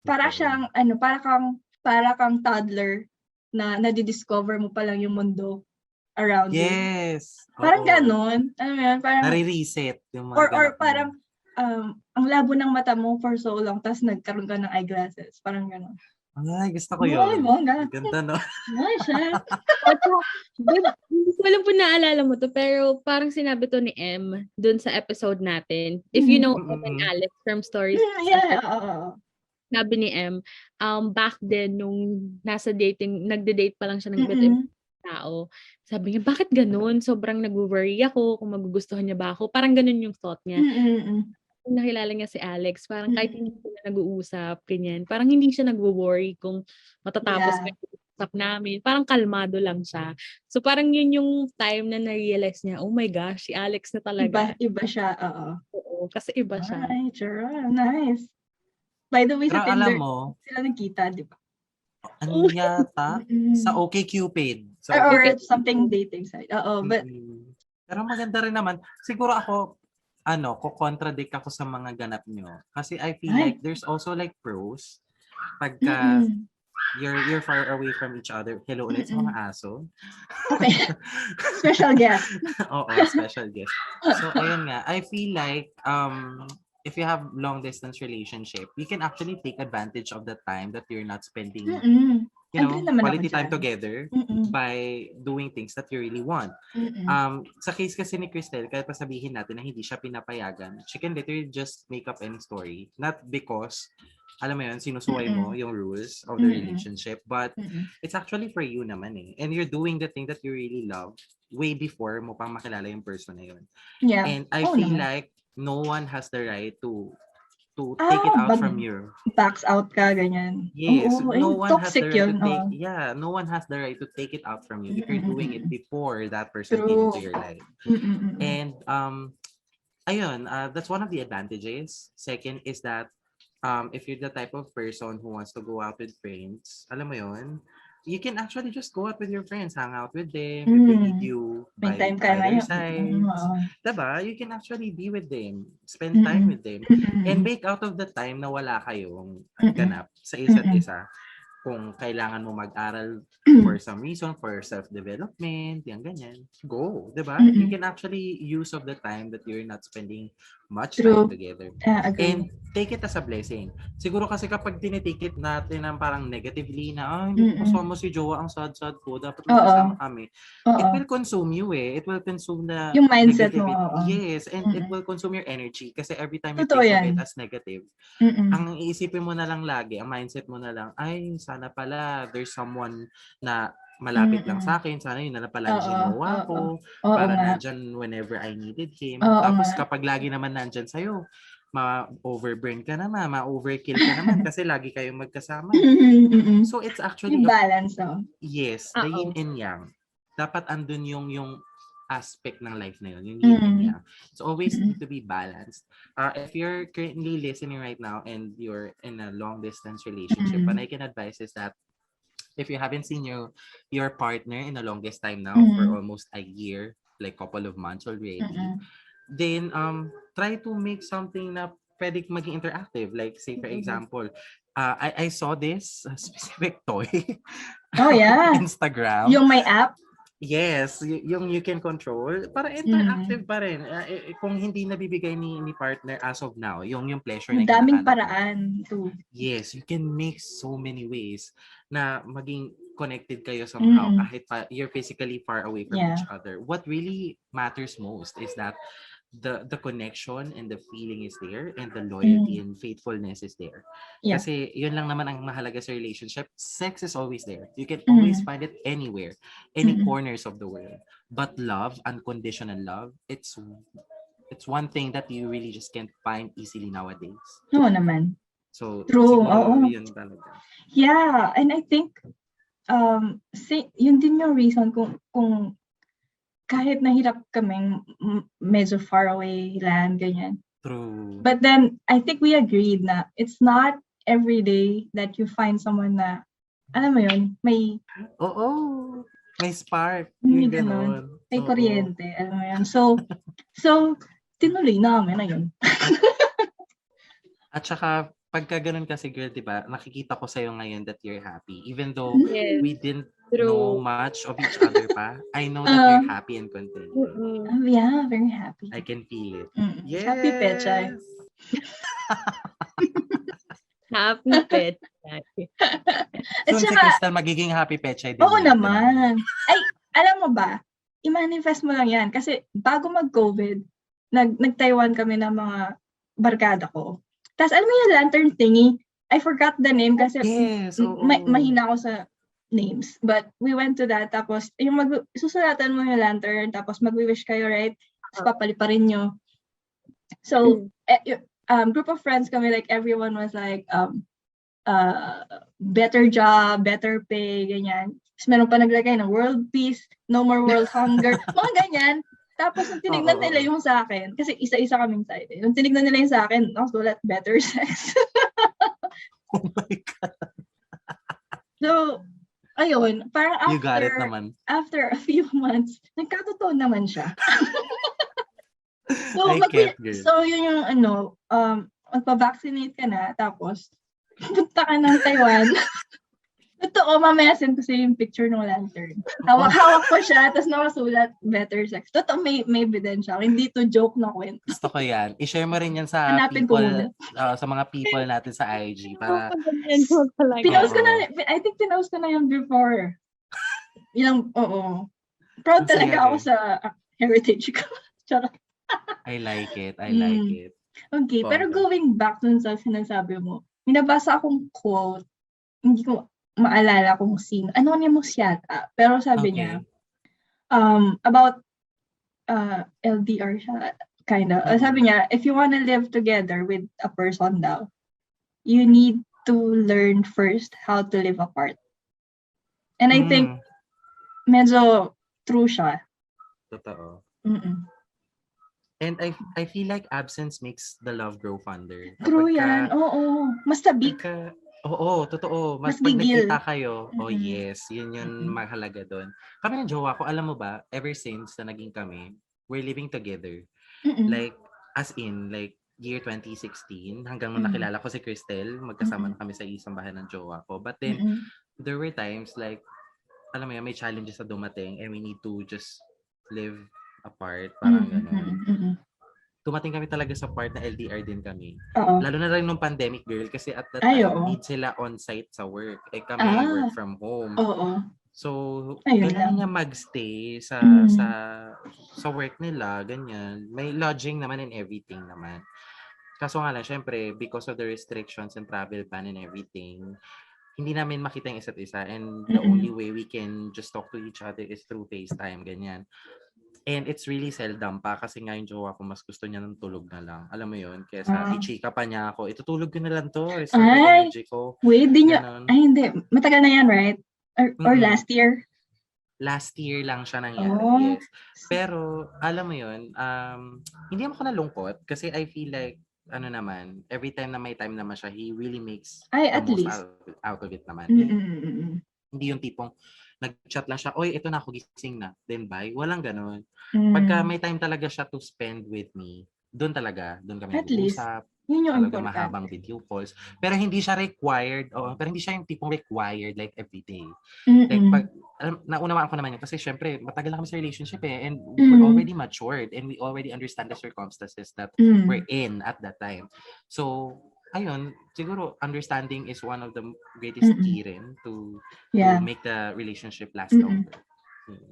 para kang toddler na nadidiscover mo pa lang yung mundo around you. Yes. Parang ganon. Ano yun? Parang nare-reset yung mga or parang ang labo ng mata mo for so long, tapos nagkaroon ka ng eyeglasses. Parang gano'n. Ay, gusto ko Ay, yun. bongga. Ganda, no? Ay, siya. Hindi ko alam kung naalala mo to, pero parang sinabi to ni M dun sa episode natin. If you know M and Alex from Stories, Yeah, oo. sabi ni M, back then, nung nagde-date pa lang siya ng tao, sabi niya, bakit ganun? Sobrang nag-worry ako kung magugustuhan niya ba ako. Parang ganun yung thought niya. Kung nakilala niya si Alex, parang kahit hindi sila nag-uusap, ganyan, parang hindi siya nag-worry kung matatapos ba yung usap namin. Parang kalmado lang siya. So parang yun yung time na na-realize niya, oh my gosh, si Alex na talaga. Iba siya, oo. Oo, kasi iba siya. Ay, sure. Nice. By the way, Pero sa Tinder, alam mo, sila nagkita, di ba? ano yata? Sa OkCupid. Or something dating site. Oo, but... Pero maganda rin naman. Siguro ako, ko-contradict ako sa mga ganap nyo. Kasi I feel like there's also like pros. Pagka you're far away from each other. Hello ulit sa mga aso. Okay. Special guest. Oo, special guest. So, ayun nga. I feel like, if you have long distance relationship, you can actually take advantage of the time that you're not spending, quality time together by doing things that you really want. Sa case kasi ni Cristel, kahit pa sabihin natin na hindi siya pinapayagan, she can literally just make up any story. Not because, alam mo yun, sinusuway mo yung rules of the relationship, but it's actually for you naman eh. And you're doing the thing that you really love way before mo pang makilala yung person na yun. Yeah. And I feel like no one has the right to take it out from you. Backs out ka, ganyan. Yes, no one has the right to take, no one has the right to take it out from you if you're doing it before that person came into your life. And ayun, that's one of the advantages. Second is that if you're the type of person who wants to go out with friends, alam mo yun, you can actually just go out with your friends, hang out with them, if they need you by their sides. Diba? You can actually be with them, spend time with them, and make out of the time na wala kayong ganap sa isa't isa. Kung kailangan mo mag-aral for some reason, for self-development, yung ganyan, go, diba? You can actually use of the time that you're not spending much time together. And take it as a blessing. Siguro kasi kapag tinitake it natin ng parang negatively na, hindi ko kasama si Jowa, ang sad-sad ko, dapat magkasama kami. It will consume you eh. It will consume the yung mindset mo. Yes, and it will consume your energy kasi every time you think of it as negative, ang iisipin mo na lang lagi, ang mindset mo na lang, ay, sana pala there's someone na malapit lang sa akin, sana yun na pala ginawa ko para nandyan whenever I needed him. Tapos kapag lagi naman nandyan sa'yo, ma-overburn ka naman, ma-overkill ka naman kasi lagi kayong magkasama. So it's actually yung balance. Yes, the yin and yang. Dapat andun yung aspect ng life na yun, yung yin and yang. It's always need to be balanced. If you're currently listening right now and you're in a long distance relationship, what I can advise is that if you haven't seen your partner in the longest time now for almost a year, like couple of months already, then try to make something na pwede maging interactive. Like say for example, I saw this specific toy. Oh yeah. Instagram. Yung may app. Yes, yung you can control para interactive pa rin. Kung hindi nabibigay ni partner as of now, yung pleasure na daming paraan too. Yes, you can make so many ways na maging connected kayo somehow kahit you're physically far away from each other. What really matters most is that the connection and the feeling is there and the loyalty and faithfulness is there. Kasi yun lang naman ang mahalaga sa relationship. Sex is always there. You can always find it anywhere, any corners of the world. But love, unconditional love, it's one thing that you really just can't find easily nowadays. Oo naman. So, true. Yun talaga. Yeah, and I think yun din yung reason kung kahit nahirap kaming medyo far away land, ganyan. True. But then, I think we agreed na it's not every day that you find someone na, alam mo yun, may... may spark. May ganun. May kuryente, alam mo yun. So tinuloy namin na yun. At saka, pagka ganun kasi girl, diba, nakikita ko sa'yo ngayon that you're happy. Even though we didn't know much of each other pa, I know that you're happy and content. Yeah, very happy. I can feel it. Yes. Happy Pechay. Happy Pechay. At Soon si saka, Crystal magiging happy Pechay din oo yan. naman. Ay, alam mo ba, i-manifest mo lang yan. Kasi bago mag-COVID, nag-Taiwan kami ng mga barkada ko. Tapos alam mo yung lantern thingy? I forgot the name kasi Yes, oo. mahina ako sa names. But we went to that. Tapos yung susulatan mo yung lantern. Tapos mag-wish kayo, right? Tapos papaliparin nyo. So, group of friends kami, like everyone was like, better job, better pay, ganyan. Tapos meron pa naglagay ng world peace, no more world hunger, mga ganyan. Tapos nung tinignan nila yung sa akin, kasi isa-isa kaming side. Nung tinignan nila yung sa akin, nakasulat better sex. Oh my God. So, ayun, parang You got it naman. after a few months, nagkatotoo naman siya. So, I get girl. so yun yung magpa-vaccinate ka na, tapos punta ka ng Taiwan. Totoo, mamaya send ko sa'yo yung picture ng lantern. Hawak ko siya, tapos nakasulat, better sex. Totoo, may ebidensya. Hindi to joke na kwento. Gusto ko yan. I-share mo rin yan sa Hanapin ko people, sa mga people natin sa IG. Para, pinost ko na, I think pinost ko na yung before. Yung, oo. Proud talaga ako sa heritage ko. Charot. I like it. I like it. Okay, pero going back dun sa sinasabi mo, minabasa akong quote, hindi ko maalala kung sino, anonymous yata, pero sabi niya, about LDR siya, kind of. Sabi niya, if you wanna live together with a person daw, you need to learn first how to live apart. And I think, medyo true siya. Totoo. And I feel like absence makes the love grow fonder. True yan, oo. Mas tabik. Oo, totoo. Mas pag nakita kayo, oh yes, yun yung mahalaga doon. Kami ng jowa ko, alam mo ba, ever since na naging kami, we're living together. Like, as in, like, year 2016, hanggang nung nakilala ko si Cristel, magkasama na kami sa isang bahay ng jowa ko. But then, there were times like, alam mo yan, may challenges na dumating and we need to just live apart, parang gano'n. Tumating kami talaga sa part na LDR din kami. Lalo na rin nung pandemic, girl, kasi at that time, need sila on-site sa work. Eh kami, work from home. So, ganyan nga magstay sa work nila, ganyan. May lodging naman and everything naman. Kaso nga lang, syempre, because of the restrictions and travel ban and everything, hindi namin makita yung isa't isa. And the only way we can just talk to each other is through FaceTime, ganyan. And it's really seldom pa kasi nga yung jowa ko mas gusto niya ng tulog na lang. Alam mo yun? Kesa i-chika pa niya ako, itutulog ko na lang to. Restore the energy ko. Wait, hindi. Matagal na yan, right? Or last year? Last year lang siya nangyari, yes. Pero, alam mo yun, hindi ako nalungkot kasi I feel like, every time na may time naman siya, he really makes at the most least out of it naman. Hindi yung tipong, nag-chat lang siya, oy, ito na ako, gising na. Then bye. Walang ganun. Pagka may time talaga siya to spend with me, doon kami nag-uusap. Yun yung talaga important. Mahabang video calls. Pero hindi siya required, pero hindi siya yung tipong required like every day. Like, naunawaan ko naman yun kasi syempre, matagal na kami sa relationship and we're already matured and we already understand the circumstances that we're in at that time. So, ayun, siguro understanding is one of the greatest key rin to make the relationship last longer.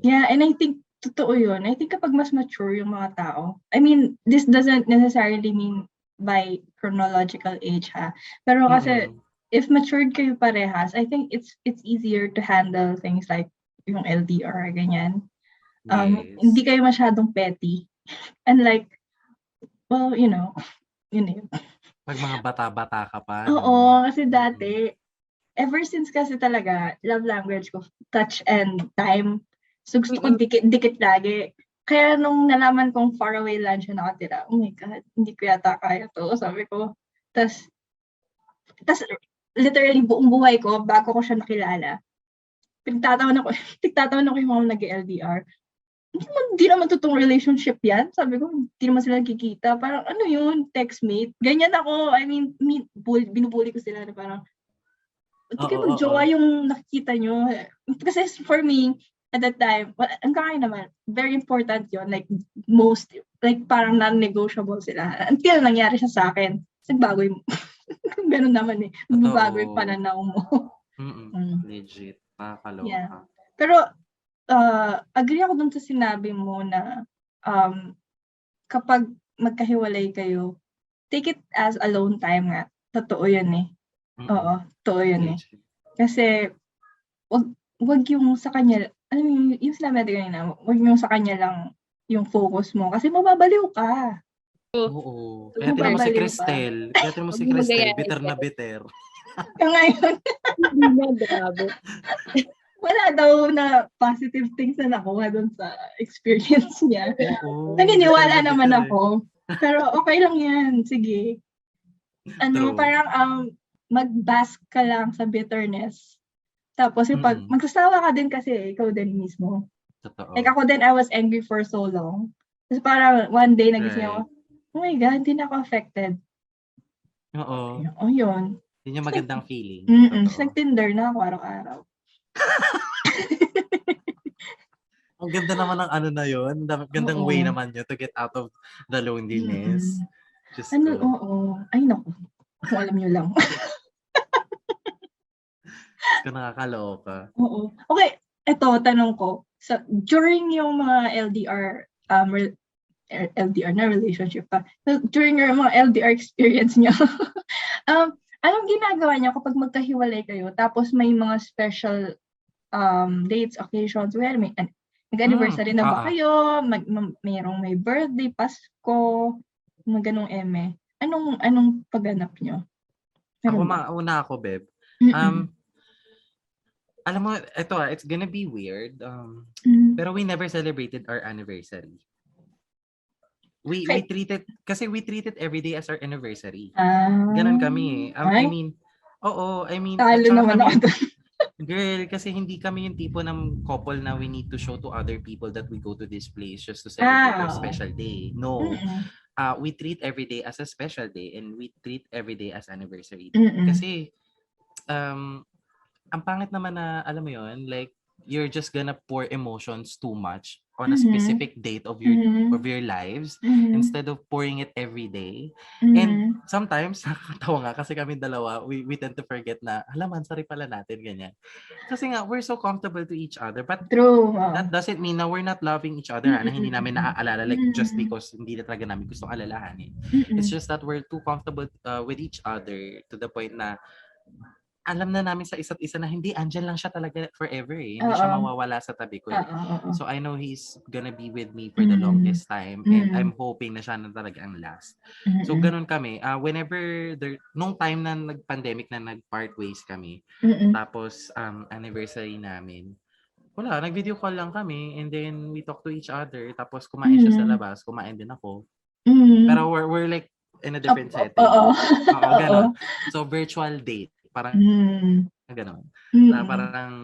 Yeah, and I think totoo yun. I think kapag mas mature yung mga tao, I mean, this doesn't necessarily mean by chronological age ha. Pero kasi if matured kayo parehas, I think it's easier to handle things like yung LDR, ganyan. Hindi kayo masyadong petty. And like, well, yun yun. Pag mga bata-bata ka pa. Oo, kasi dati, ever since kasi talaga, love language ko, touch and time. So gusto ko dikit lagi. Kaya nung nalaman kong far away lang siya nakatira, oh my God, hindi ko yata kaya to, sabi ko. Tas literally buong buhay ko, bago ko siya nakilala, pinagtatawan ako yung mga nag-LDR. Hindi naman totoong relationship yan. Sabi ko, hindi naman sila nagkikita. Parang ano yun, textmate. Ganyan ako. I mean binubuli ko sila na parang, hindi kayo mag-jowa yung nakikita nyo. Kasi for me, at that time, well, hanggang ngayon naman, very important yun. Like, most, like, parang non-negotiable sila. Until nangyari siya sa akin. Kasi bago yung, ganun naman eh. Bago yung Totoo. pananaw mo. Legit. Yeah. Nakakaloka. Pero, agree ako dun sa sinabi mo na kapag magkahiwalay kayo, take it as alone time nga. Totoo yun eh. Oo, totoo yun eh. Legit. Kasi, wag yung sa kanya, alam mo yung sinabi natin kanina, wag yung sa kanya lang yung focus mo. Kasi mababaliw ka. Oo. Kaya tinan mo si Mababaliw ka. Cristel. Bitter na bitter. Ngayon, Hindi na, grabe. wala daw na positive things na nakuha dun sa experience niya. Oo. Naniniwala bitter na naman bitter ako. Pero okay lang yan. Sige. True. Parang mag-bask ka lang sa bitterness. Tapos yung magsasawa ka din kasi ikaw din mismo. Totoo. Like ako din, I was angry for so long. Tapos parang one day nagising ako, oh my God, hindi na ako affected. Oo. Oh, yun. Yun yung magandang feeling. Tapos nag-Tinder na ako araw-araw. Ang ganda naman ng ano na yun. Gandang way naman yun to get out of the loneliness. Just Oo. Ay, naku. Kung alam nyo lang. Ka nakakaloka. Oo. Okay, eto, tanong ko. So, during yung mga LDR, LDR na relationship pa, so, during your mga LDR experience nyo, anong ginagawa nyo kapag magkahiwalay kayo, tapos may mga special dates, occasions, where may nag-anniversary na ba kayo, mayroong may birthday, Pasko, mga ganong eme. Anong pagganap nyo? Una ako, Beb. Alam mo, it's gonna be weird. Pero we never celebrated our anniversary. We treated every day as our anniversary. Ganon kami. I mean, talo naman ako. Girl, kasi hindi kami yung tipo ng couple na we need to show to other people that we go to this place just to celebrate our special day. No. We treat every day as a special day and we treat every day as anniversary. Kasi ang pangit naman na, alam mo yun, like, you're just gonna pour emotions too much on a specific date of your lives instead of pouring it every day. And sometimes, nakakatawa nga kasi kami dalawa, we tend to forget na, halaman, sorry pala natin, ganyan. Kasi nga, we're so comfortable to each other. But that doesn't mean na we're not loving each other, na hindi namin naaalala, like, just because hindi na talaga namin gusto alalahanin. It's just that we're too comfortable with each other to the point na alam na namin sa isa't isa na hindi, andyan lang siya talaga forever eh. Hindi siya mawawala sa tabi ko eh. So I know he's gonna be with me for the longest time and I'm hoping na siya na talaga ang last. So ganun kami. Whenever nung time na nag-pandemic na nag-part ways kami, tapos anniversary namin, wala, nag-video call lang kami and then we talk to each other. Tapos kumain siya sa labas, kumain din ako. Pero we're like in a different setting. Ganun. So virtual date. Parang gano'n. Parang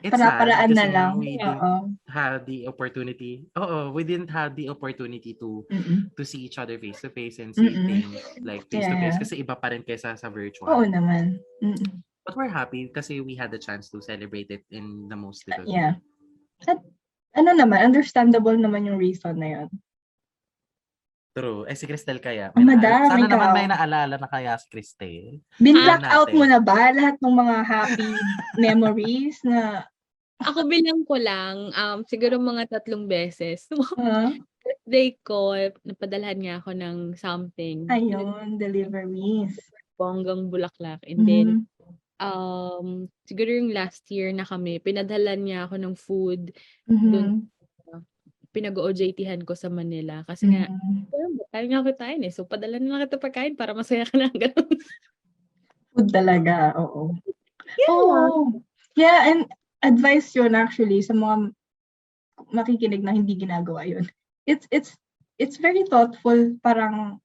it's sad kasi we didn't have the opportunity. We didn't have the opportunity to see each other face to face and see things like face to face kasi iba pa rin kaysa sa virtual. Oo naman. But we're happy kasi we had the chance to celebrate it in the most little way. Yeah. At understandable naman yung reason na yun. True. Si Cristel kaya. Madam, sana naman may naalala na kaya si Cristel. Bin-black out mo na ba lahat ng mga happy memories na... Ako bilang ko lang, siguro mga 3 beses. Birthday ko, napadalhan niya ako ng something. Ayun, deliveries. Bonggang bulaklak. And then, siguro yung last year na kami, pinadalhan niya ako ng food doon. Pinag-OJT-han ko sa Manila. Kasi nga, kaya nga kitain eh. So, padala na lang kita pagkain para masaya ka na. Ganun. Food talaga, oo. Yeah, and advice yun actually sa mga makikinig na hindi ginagawa yun. It's very thoughtful. Parang,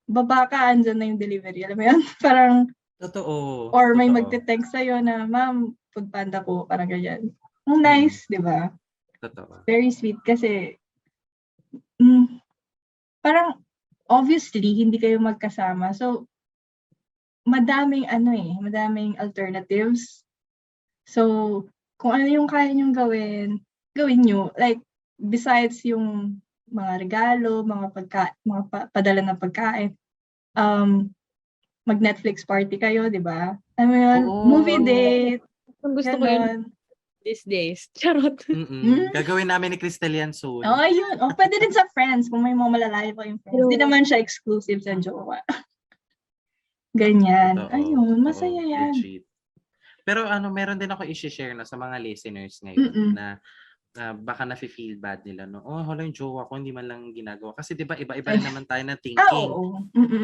baba ka, andyan na yung delivery. Alam mo yun? Parang, totoo. Or may magte-text sa'yo na, ma'am, food panda po, parang ganyan. Nice, di ba? Totoo. Very sweet kasi parang obviously hindi kayo magkasama. So madaming alternatives. So kung ano yung kaya niyong gawin niyo. Like, besides yung mga regalo, mga padala ng pagkain, mag-Netflix party kayo, di ba? Ano yun? Movie date. Gusto ko yun these days. Charot. Gagawin namin ni Cristel yan soon. Yun. Pwede din sa friends kung may mga malalayo pa yung friends. Hindi naman siya exclusive sa jowa. Ganyan. Ayun, masaya yan. Legit. Pero meron din ako i-share na sa mga listeners ngayon na baka nafe-feel bad nila, no? Hala yung jowa ko, hindi man lang ginagawa. Kasi di ba iba-iba rin naman tayo na thinking.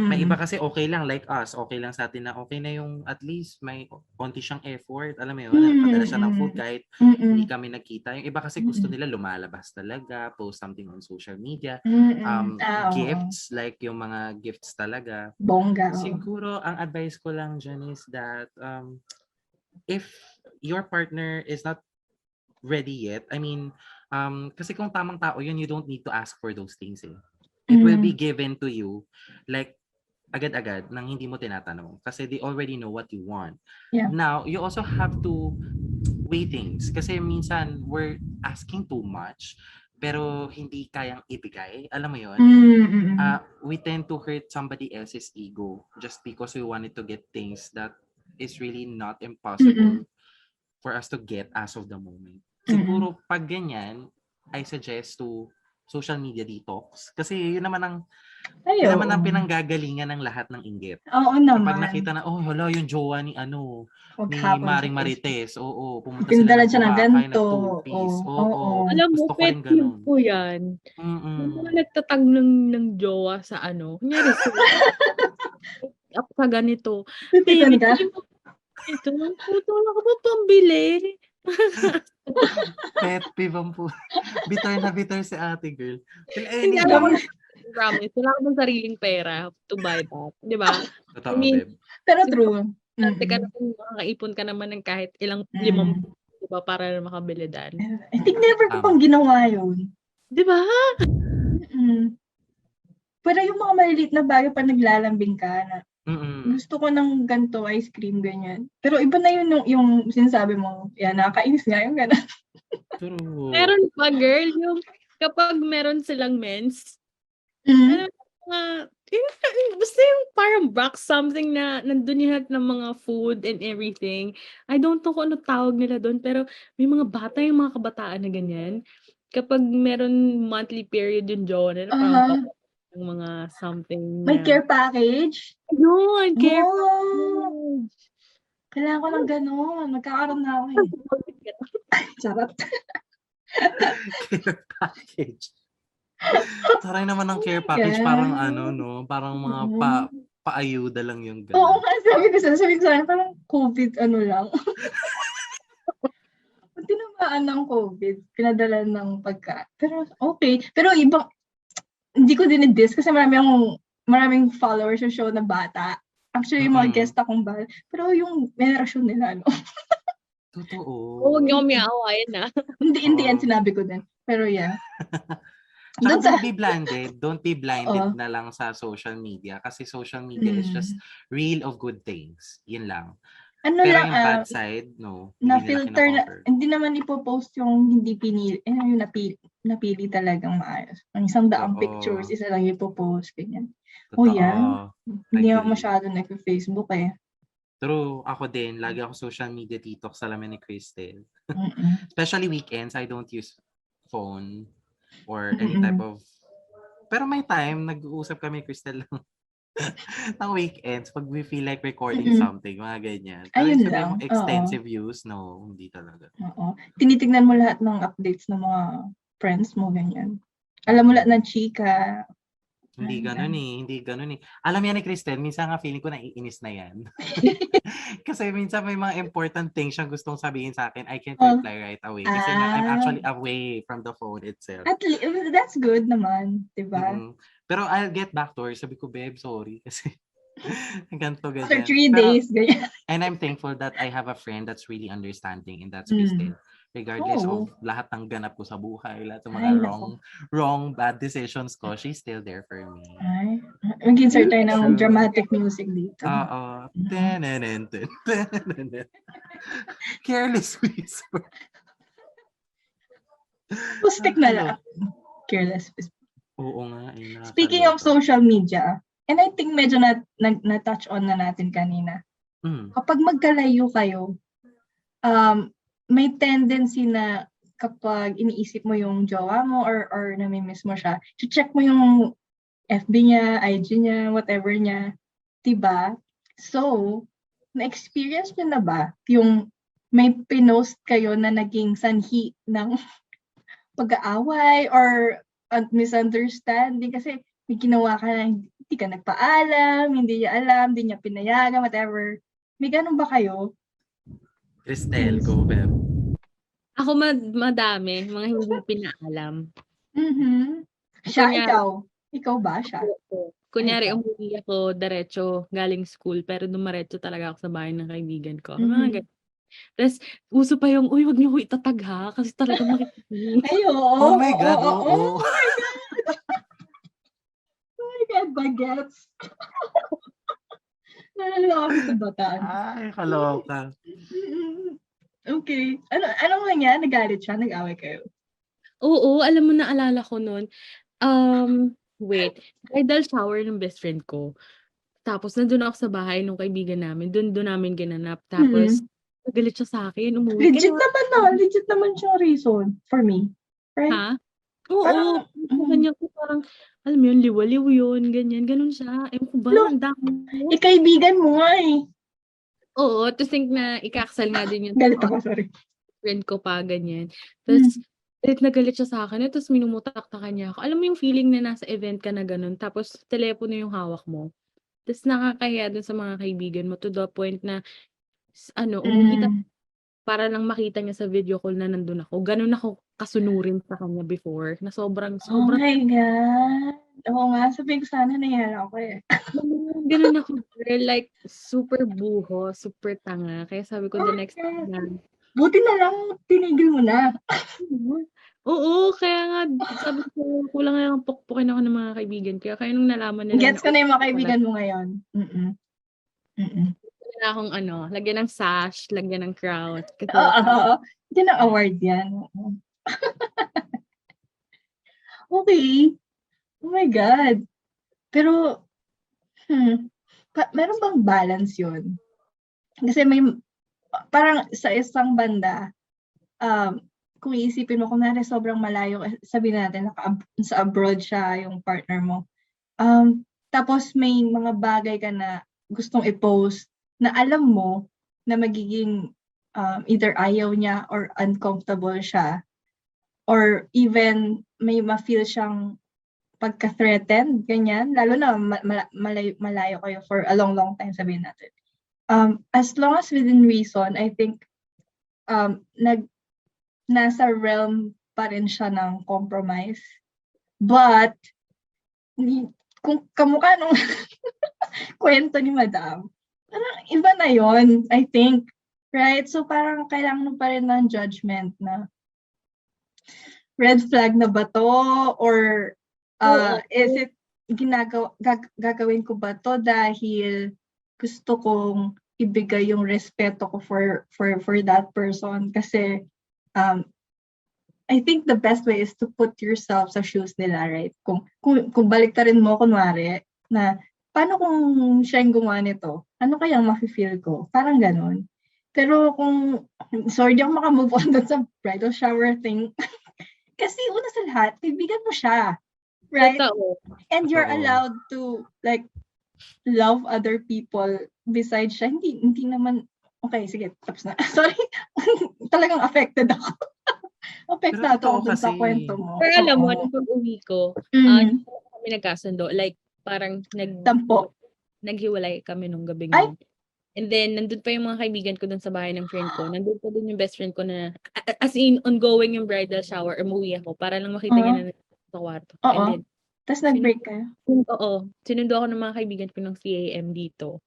May iba kasi okay lang, like us, okay lang sa atin na okay na yung at least may konti siyang effort. Alam mo yun, padala siya ng food kahit hindi kami nagkita. Yung iba kasi gusto nila lumalabas talaga, post something on social media. Gifts, like yung mga gifts talaga. Bongga. Siguro, ang advice ko lang dyan is that if your partner is not ready yet, I mean, kasi kung tamang tao yun, you don't need to ask for those things eh. It will be given to you like agad-agad nang hindi mo tinatanong kasi they already know what you want. Yeah. Now, you also have to weigh things kasi minsan we're asking too much pero hindi kayang ibigay. Alam mo yun? We tend to hurt somebody else's ego just because we wanted to get things that is really not impossible for us to get as of the moment. Siguro pag ganyan, I suggest to social media detox kasi yun naman ang pinanggagalingan ng lahat ng inggit. Oo naman. Kapag nakita na, hala yung jowa ni ni Maring Marites. Pumunta Pinadala sila ng ganito. two-piece. Alam mo, gusto ko rin ganun. po yan. Yung mga nagtatag ng jowa sa kunyari, sa ganito. Pipitan ka? Ito, puto na ka ba pambili? Pet peeve ang po. Bitter na bitter si ate girl. Hindi alam mo, promise, wala ka bang sariling pera to buy that. Di ba? Totoo, babe. Pero true. Teka naman, makakaipon ka naman ng kahit ilang 5, di ba, para makabili dan. I think never ko pang ginawa yun. Di ba? Pero yung mga maliliit na bagay pa naglalambing ka na gusto ko ng ganito, ice cream, ganyan. Pero iba na yun yung sinasabi mo, nakakainis nga yung gano'n. True. Meron pa, girl, yung kapag meron silang mens, basta yung parang box something na nandun yung lahat ng mga food and everything. I don't know kung ano tawag nila doon, pero may mga bata, yung mga kabataan na ganyan. Kapag meron monthly period yung jowa nila, parang ng mga something May care package? Yun, care package. Kailangan ko ng gano'n. Magkakaroon na ako eh. Charot. Care package. Taray naman ng care package, parang parang mga paayuda lang yung gano'n. Oo nga, sabi ko sa akin, parang COVID lang. Tinamaan ng COVID, pinadala ng pagka. Pero okay. Pero ibang, hindi ko din-diss kasi maraming followers yung show na bata. Actually, yung mga guest akong bata. Pero yung generation nila, Totoo. Huwag niyo kami aawayan na. Hindi yan sinabi ko din. Pero yeah. Don't be blinded na lang sa social media kasi social media is just reel of good things. Yun lang. Pero yung bad side, no. Na-filter hindi naman ipopost yung hindi pinili. Yung napili talagang maayos. Ang 100 pictures, isa lang ipopost. Ganyan. Yan. Hindi ako masyado nag-Facebook eh. True. Ako din. Lagi ako social media detox sa lamin ni Cristel. Especially weekends, I don't use phone or any type of... Pero may time, nag-uusap kami, Cristel lang. ng weekends, pag we feel like recording something, mga ganyan. Ayun lang. Extensive use, no, hindi talaga. Tinitignan mo lahat ng updates ng mga friends mo, ganyan. Alam mo lahat ng chika. Hindi ganun eh. Alam yan ni Cristel, minsan nga feeling ko naiinis na yan. Kasi minsan may mga important things siyang gustong sabihin sa akin, I can't reply right away. Kasi I'm actually away from the phone itself. At least, that's good naman, diba? Pero I'll get back to her. Sabi ko, babe, sorry. Kasi Ganto, After ganyan. 3 Pero, days, ganyan. and I'm thankful that I have a friend that's really understanding in that space din. Regardless Oo. of lahat ng ganap ko sa buhay, lahat ng mga Ay, nako. wrong, bad decisions ko, she's still there for me. Ay, mag-insert tayo ng True. dramatic music dito. Oo. Careless whisper. Acoustic na lang. Careless. Oo nga. Speaking of social media, and I think medyo na-touch on na natin kanina. Kapag magkalayo kayo, may tendency na kapag iniisip mo yung jowa mo or namimiss mo siya, check mo yung FB niya, IG niya, whatever niya. Diba? So, na-experience niyo na ba yung may pinost kayo na naging sanhi ng pag-aaway or misunderstanding kasi may ginawa ka na hindi ka nagpaalam, hindi niya alam, hindi niya pinayagan, whatever. May ganun ba kayo? Cristel, go, Beb. Ako madami, mga hindi pinaalam. Siya, ikaw? Ikaw ba siya? Kunyari, umuwi ako diretso galing school, pero dumaretso talaga ako sa bahay ng kaibigan ko. Mga ganun. Tapos, uso pa yung, uy, wag niyo ko itatag ha, kasi talaga makikinig. Ay, oo. Oh my God, oo. Oh my God. Oh my God, bagets. Nalala sa bataan. Ay, kaloka. Okay. Ano nga niya? Nagalit siya? Nag-away kayo? Oo, alam mo, naalala ko nun. Wait. Bridal shower ng best friend ko. Tapos, nandun ako sa bahay ng kaibigan namin. Doon namin ginanap. Tapos, nagalit siya sa akin. Umuwi. Legit naman siyang reason for me. Right? Ha? Oo. Ganyan ko parang, alam mo yun, liwaliw yun, ganyan. Ganun siya. Ewan ko ba? Ang dami. Kaibigan mo nga eh. Oo, to think na ikaksal nga din yung galit ako, sorry. Friend ko pa, ganyan. Tapos, galit siya sa akin. Tapos, minumutak-takan niya ako. Alam mo yung feeling na nasa event ka na ganun. Tapos, telepono yung hawak mo. Tapos, nakakahiya dun sa mga kaibigan mo to the point na, umuwi para lang makita niya sa video call na nandun ako. Ganun ako kasunurin sa kanya before. Na sobrang. Oh my God. Oo nga, sabihin ko sana nangyari ako eh. Ganun ako, girl. Like, super buho, super tanga. Kaya sabi ko, the next time na. Buti na lang, tinigil mo na. Oo, kaya nga, sabi ko, kulang na lang pukpukin ako ng mga kaibigan. Kaya nung nalaman nila. Gets ko na yung mga kaibigan mo ngayon. Lagyan akong lagyan ng sash, lagyan ng crown. Hindi na award yan. Okay. Oh my God. Pero, meron bang balance yun? Kasi may, parang sa isang banda, kung iisipin mo, kunwari sobrang malayo, sabihin natin, sa abroad siya, yung partner mo. Tapos may mga bagay ka na gustong i-post na alam mo na magiging either ayaw niya or uncomfortable siya. Or even may ma-feel siyang pagka-threatened, ganyan. Lalo na malayo kayo for a long time, sabihin natin. As long as within reason, I think nasa realm pa rin siya ng compromise. But, kung kamukha nung kwento ni Madam, parang iba na yon, I think. Right? So, parang kailangan mo pa rin ng judgment na red flag na ba to? Or is it gagawin ko ba to dahil gusto kong ibigay yung respeto ko for that person? Kasi I think the best way is to put yourself sa shoes nila, right? Kung baliktarin mo, kunwari, na paano kung siya yung gumawa nito? Ano kaya ang mafe-feel ko? Parang ganun. Pero sorry, di ako makamove on dun sa bridal shower thing. Kasi una sa lahat, kaibigan mo siya. Right? And you're allowed to, like, love other people besides siya. Hindi naman, okay, sige, tapos na. Sorry, talagang affected ako. Apektado ako dun sa kwento mo. Pero alam mo, nung pag-uwi ko, kami nagkasundo. Like, parang naghiwalay kami nung gabing yun. And then, nandun pa yung mga kaibigan ko dun sa bahay ng friend ko. Nandun pa dun yung best friend ko na, as in, ongoing yung bridal shower, umuwi ako para lang makita niya na sa kwarto. And then, Tapos nag-break kayo? Oo. Sinundo ako ng mga kaibigan ko ng CAM dito.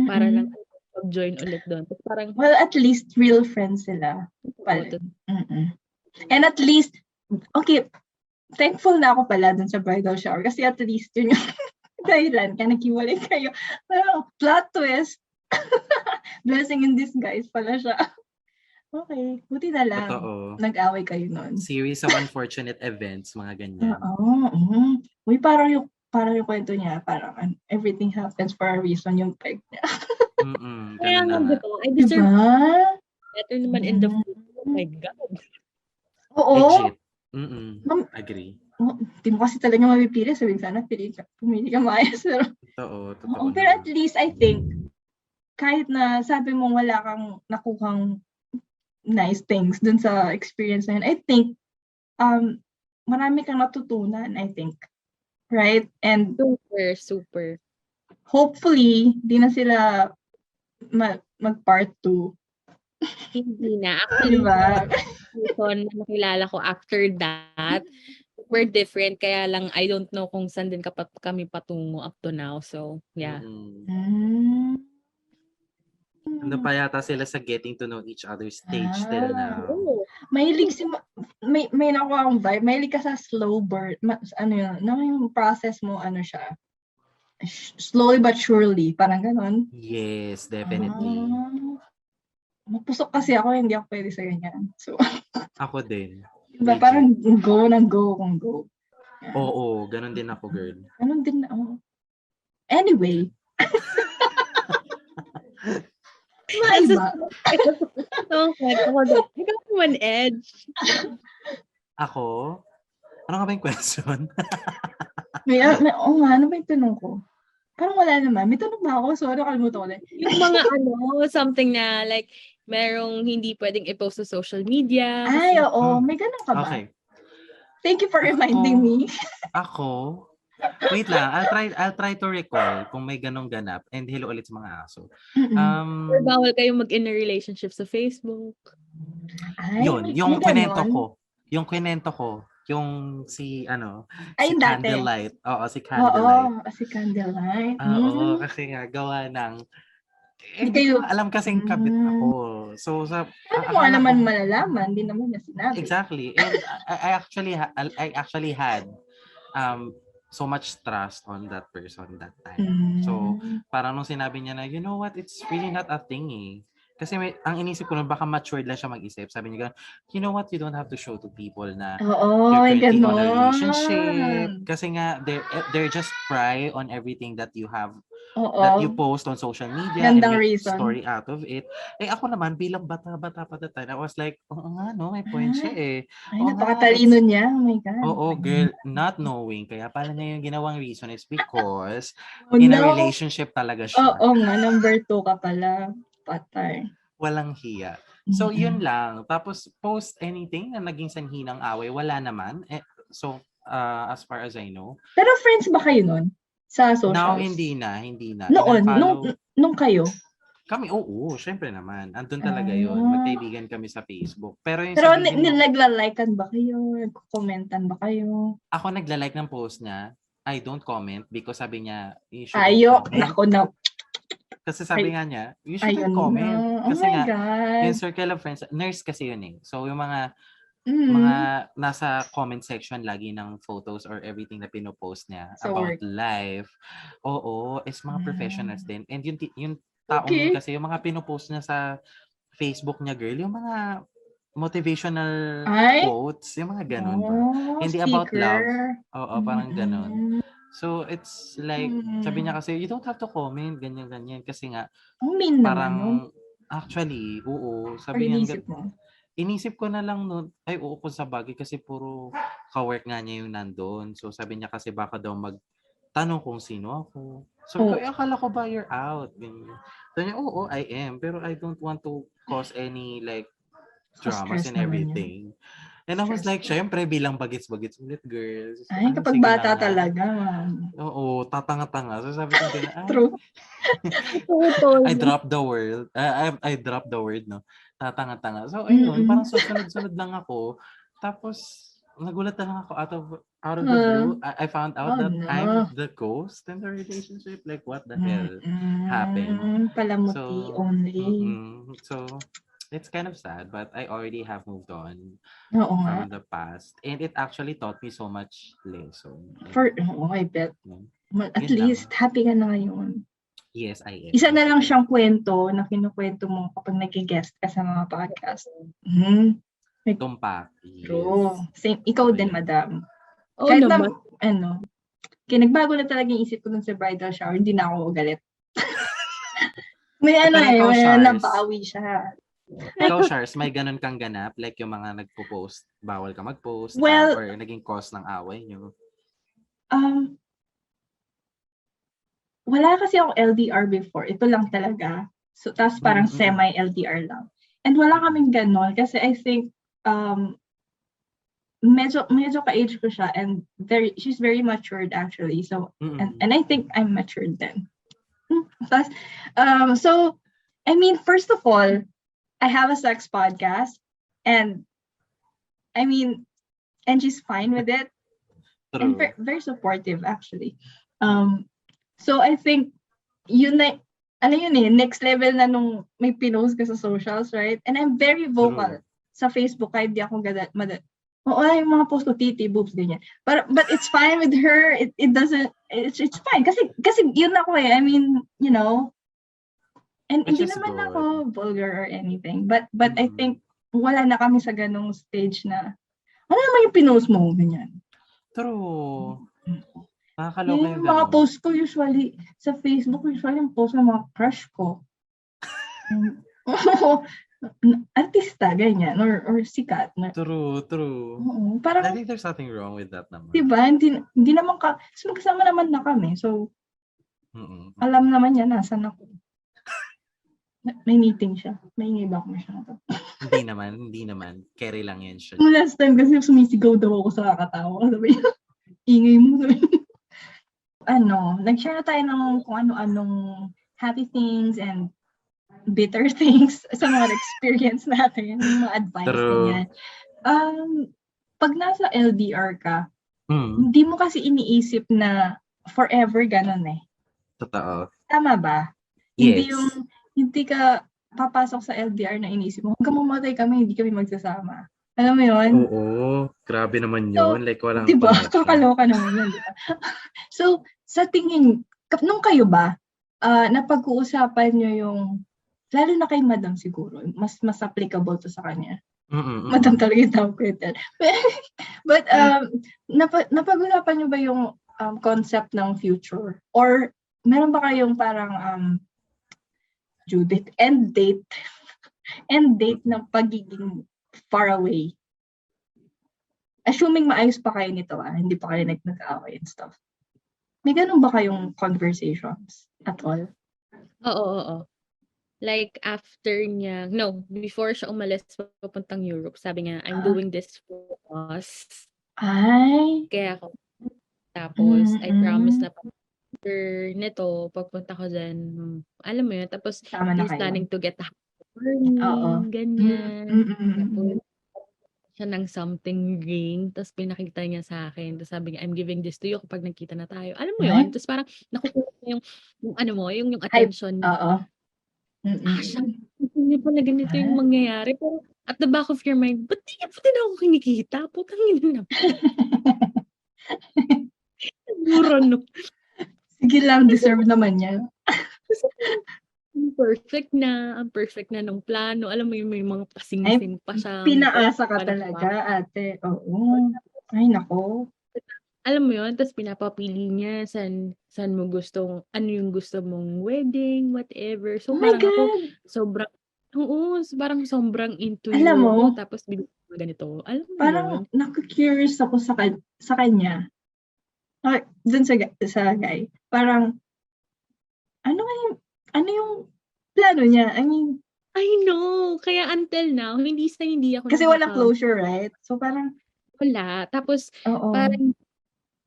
Para lang mag-join ulit doon. Tapos parang, well, at least real friends sila. And at least, okay, thankful na ako pala dun sa bridal shower kasi at least yun yung dahilan kaya naghiwalay kayo. Pero plot twist, blessing in disguise pala siya. Okay, buti na lang. Totoo. Nag-away kayo nun. Series of unfortunate events, mga ganyan. Uy, parang yung kwento niya, parang everything happens for a reason yung peg niya. kaya Ganun na nga, nga. diba? I deserve Diba? better naman in the future. Oh my God. Oo. Legit. Agree. Di mo kasi talaga mapipili. Sabihin sana, pumili ka maayos. Pero, Totoo pero at least, I think, kahit na sabi mo wala kang nakuhang nice things dun sa experience na yun, I think, marami kang natutunan, I think. Right? And super. Hopefully, di na sila mag-part 2. Hindi na. Actually, diba? person na nakilala ko after that, we're different. Kaya lang, I don't know kung saan din kami patungo up to now. So, yeah. Ano pa yata sila sa getting to know each other stage till now. Mahilig may nakuha akong vibe. Mahilig ka sa slow burn. Ano yun? Yung process mo, ano siya? Slowly but surely. Parang ganon. Yes, definitely. Mapusok kasi ako. Hindi ako pwede sa ganyan. So, ako din. Diba, parang go ng go kung go. Yeah. Oo, ganon din ako, girl. Ganon din ako. Anyway. Maiba. Ikaw naman, Edge. Ako? Ano nga ba yung question? Ano ba yung tanong ko? Parang wala naman. May tanong ba ako? Sorry, nakalimutan ko na. Yung mga something na like, merong hindi pwedeng i-post sa social media. Ay, oo. May ganun ka ba? Okay. Thank you for reminding me. Ako? Wait lang, I'll try to recall kung may ganong ganap and hello ulit sa mga aso. Or bawal kayong mag-in a relationship sa Facebook. Ay, yung kwento ko. Yung si Candlelight. Oo, si Candlelight. Oo, si Candlelight. Oo, kasi nga gawa ng hindi ko alam kasing kabit ako. So ano mo naman malalaman, hindi naman niya sinabi. Exactly. And I actually had so much trust on that person that time. So, parang nung sinabi niya na, you know what, it's really not a thing eh. Kasi ang inisip ko nun, baka matured lang siya mag-isip. Sabi niya, you know what, you don't have to show to people na you're currently on a relationship. Kasi nga, they're just pry on everything that you have, that you post on social media and make story out of it. Eh ako naman, bilang bata-bata pa that time, I was like, oo nga no, may point siya eh. Ay, napakatalino niya. Oh my God. Oo, girl, not knowing. Kaya pala niya yung ginawang reason is because in a relationship talaga siya. Oo nga, number 2 ka pala. Patay. Walang hiya. So, yun lang. Tapos, post anything na naging sanhi ng away, wala naman. So, as far as I know. Pero friends ba kayo nun? Sa socials? Now, hindi na. Noon, nung kayo? Kami, oo, syempre naman. Andun talaga yun. Magkaibigan kami sa Facebook. Pero nagla-likean ba kayo? Nagko-commentan ba kayo? Ako nagla-like ng post niya. I don't comment because sabi niya, you should Nako na. Kasi sabi nga niya, you shouldn't comment. Kasi nga, yung circle of friends, nurse kasi yun eh. So, yung mga nasa comment section lagi ng photos or everything na pinopost niya about life, is mga professionals din. And yung taong yun kasi, yung mga pinopost niya sa Facebook niya, girl, yung mga motivational quotes, yung mga ganun ba? Hindi about love. Oo, parang ganun. So, it's like, sabi niya kasi, you don't have to comment, ganyan-ganyan. Kasi nga, parang, actually, oo. Sabi niya, inisip ko na lang noon, ay oo kung sa bagay kasi puro ka-work nga niya yung nandun. So, sabi niya kasi baka daw magtanong kung sino ako. So, akala ko ba you're out? Sabi niya, oo, I am. Pero I don't want to cause any like dramas and everything. And I was like, syempre, bilang bagits-bagits ulit, girls. Ay, kapag bata talaga. Oo, tatanga-tanga. So sabi ko, True. I dropped the word. I dropped the word, no? Tatanga-tanga. So, ayun, parang sunod-sunod lang ako. Tapos, nagulat na lang ako out of the blue. I found out that I'm no. the ghost in the relationship. Like, what the hell happened? Palamuti So, only. so it's kind of sad, but I already have moved on Oo nga. from the past, and it actually taught me so much lesson. I bet. At Yun least, lang. happy ka na ngayon. Yes, I am. Isa na lang siyang kwento na kinukwento mo kapag nag-guest ka sa mga podcast. Tumpak. True. Yes. Same, ikaw din, Ayan. madam. Oo Kahit na, naman. nagbago na talaga yung isip ko dun sa bridal shower, hindi na ako galit. May Pero ikaw, may Shars. nabawi siya. Ikaw, Shars, may ganun kang ganap? Like yung mga nagpo-post, bawal ka mag-post, Well, or naging cause ng away nyo? Wala kasi akong LDR before. Ito lang talaga. So, tas parang semi-LDR lang. And wala kaming ganon kasi I think, medyo ka-age ko siya and she's very matured actually. So, and I think I'm matured then. Tas, so, I mean, first of all, I have a sex podcast and and she's fine with it. True. And very, very supportive actually. So I think yun na, next level na nung may pinost ka sa socials, right? And I'm very vocal sa Facebook kahit di ako yung mga post ko, titi, boobs, ganyan. But it's fine with her. It doesn't, it's fine. Kasi yun ako eh. I mean, you know, and Which hindi is naman good. ako vulgar or anything. But I think wala na kami sa ganong stage na, ano naman yung pinost mo, ganyan. True. Nakakaloka yung mga post ko usually sa Facebook, usually yung post ng mga crush ko. Artista, ganyan, or sikat. True. Parang, I think there's nothing wrong with that naman. Diba? Hindi naman so magkasama naman na kami. So, alam naman niya nasan ako. May meeting siya. May ingay ba ako masyado? Hindi naman. Carry lang yan siya. Last time kasi sumisigaw daw ako sa kakatawa. Sabi niya, ingay mo. Nag-share na tayo ng kung ano-anong happy things and bitter things sa mga experience natin, yung mga advice niya. Pag nasa LDR ka, hindi mo kasi iniisip na forever ganun eh. Totoo. Tama ba? Yes. Hindi ka papasok sa LDR na iniisip mo, hanggang mamatay kami, hindi kami magsasama. Alam mo yun? Oo. Grabe naman yun. Like, walang diba? connection. Kakaloka naman yun, diba? So, sa tingin, nung kayo ba, napag-uusapan nyo yung, lalo na kay Madam siguro, mas applicable to sa kanya. Madam talaga yung tawag ko yun. But, napag-usapan nyo ba yung concept ng future? Or, meron ba kayong parang due date, end date ng pagiging far away? Assuming maayos pa kayo nito, hindi pa kayo nag-away and stuff. May ganun ba kayong conversations at all? Oo. Like, before siya umalis papuntang Europe, sabi niya, I'm doing this for us. Ay. Kaya ako, tapos, I promise na after nito, pagpunta ko dyan, alam mo yun, tapos, he's planning to get a house for me, ganyan. Tapos, siya ng something ring, tapos pinakita niya sa akin, tapos sabi niya, I'm giving this to you kapag nagkita na tayo. Alam mo yun? Tapos parang nakukuha niya yung attention. Oo. Hindi pa na ganito yung mangyayari. Pero at the back of your mind, ba't di ako kinikita? Putang ina na. Siguro, no. Sige lang, deserve naman niya. Ang perfect na nung plano. Alam mo yung may mga pasing-sing pa siya. Pinaasa ka talaga, ate. Oo. Ay, nako. Alam mo yun, tapos pinapapili niya saan mo gustong, ano yung gusto mong wedding, whatever. So, parang ako, parang sobrang into you ako, tapos bigla ganito. Alam mo parang yun? naku-curious ako sa kanya. Dun sa guy. Parang, ano yung plano niya? I mean, I know. Kaya until now, hindi ako kasi walang closure, right? So, parang, wala. Tapos, parang,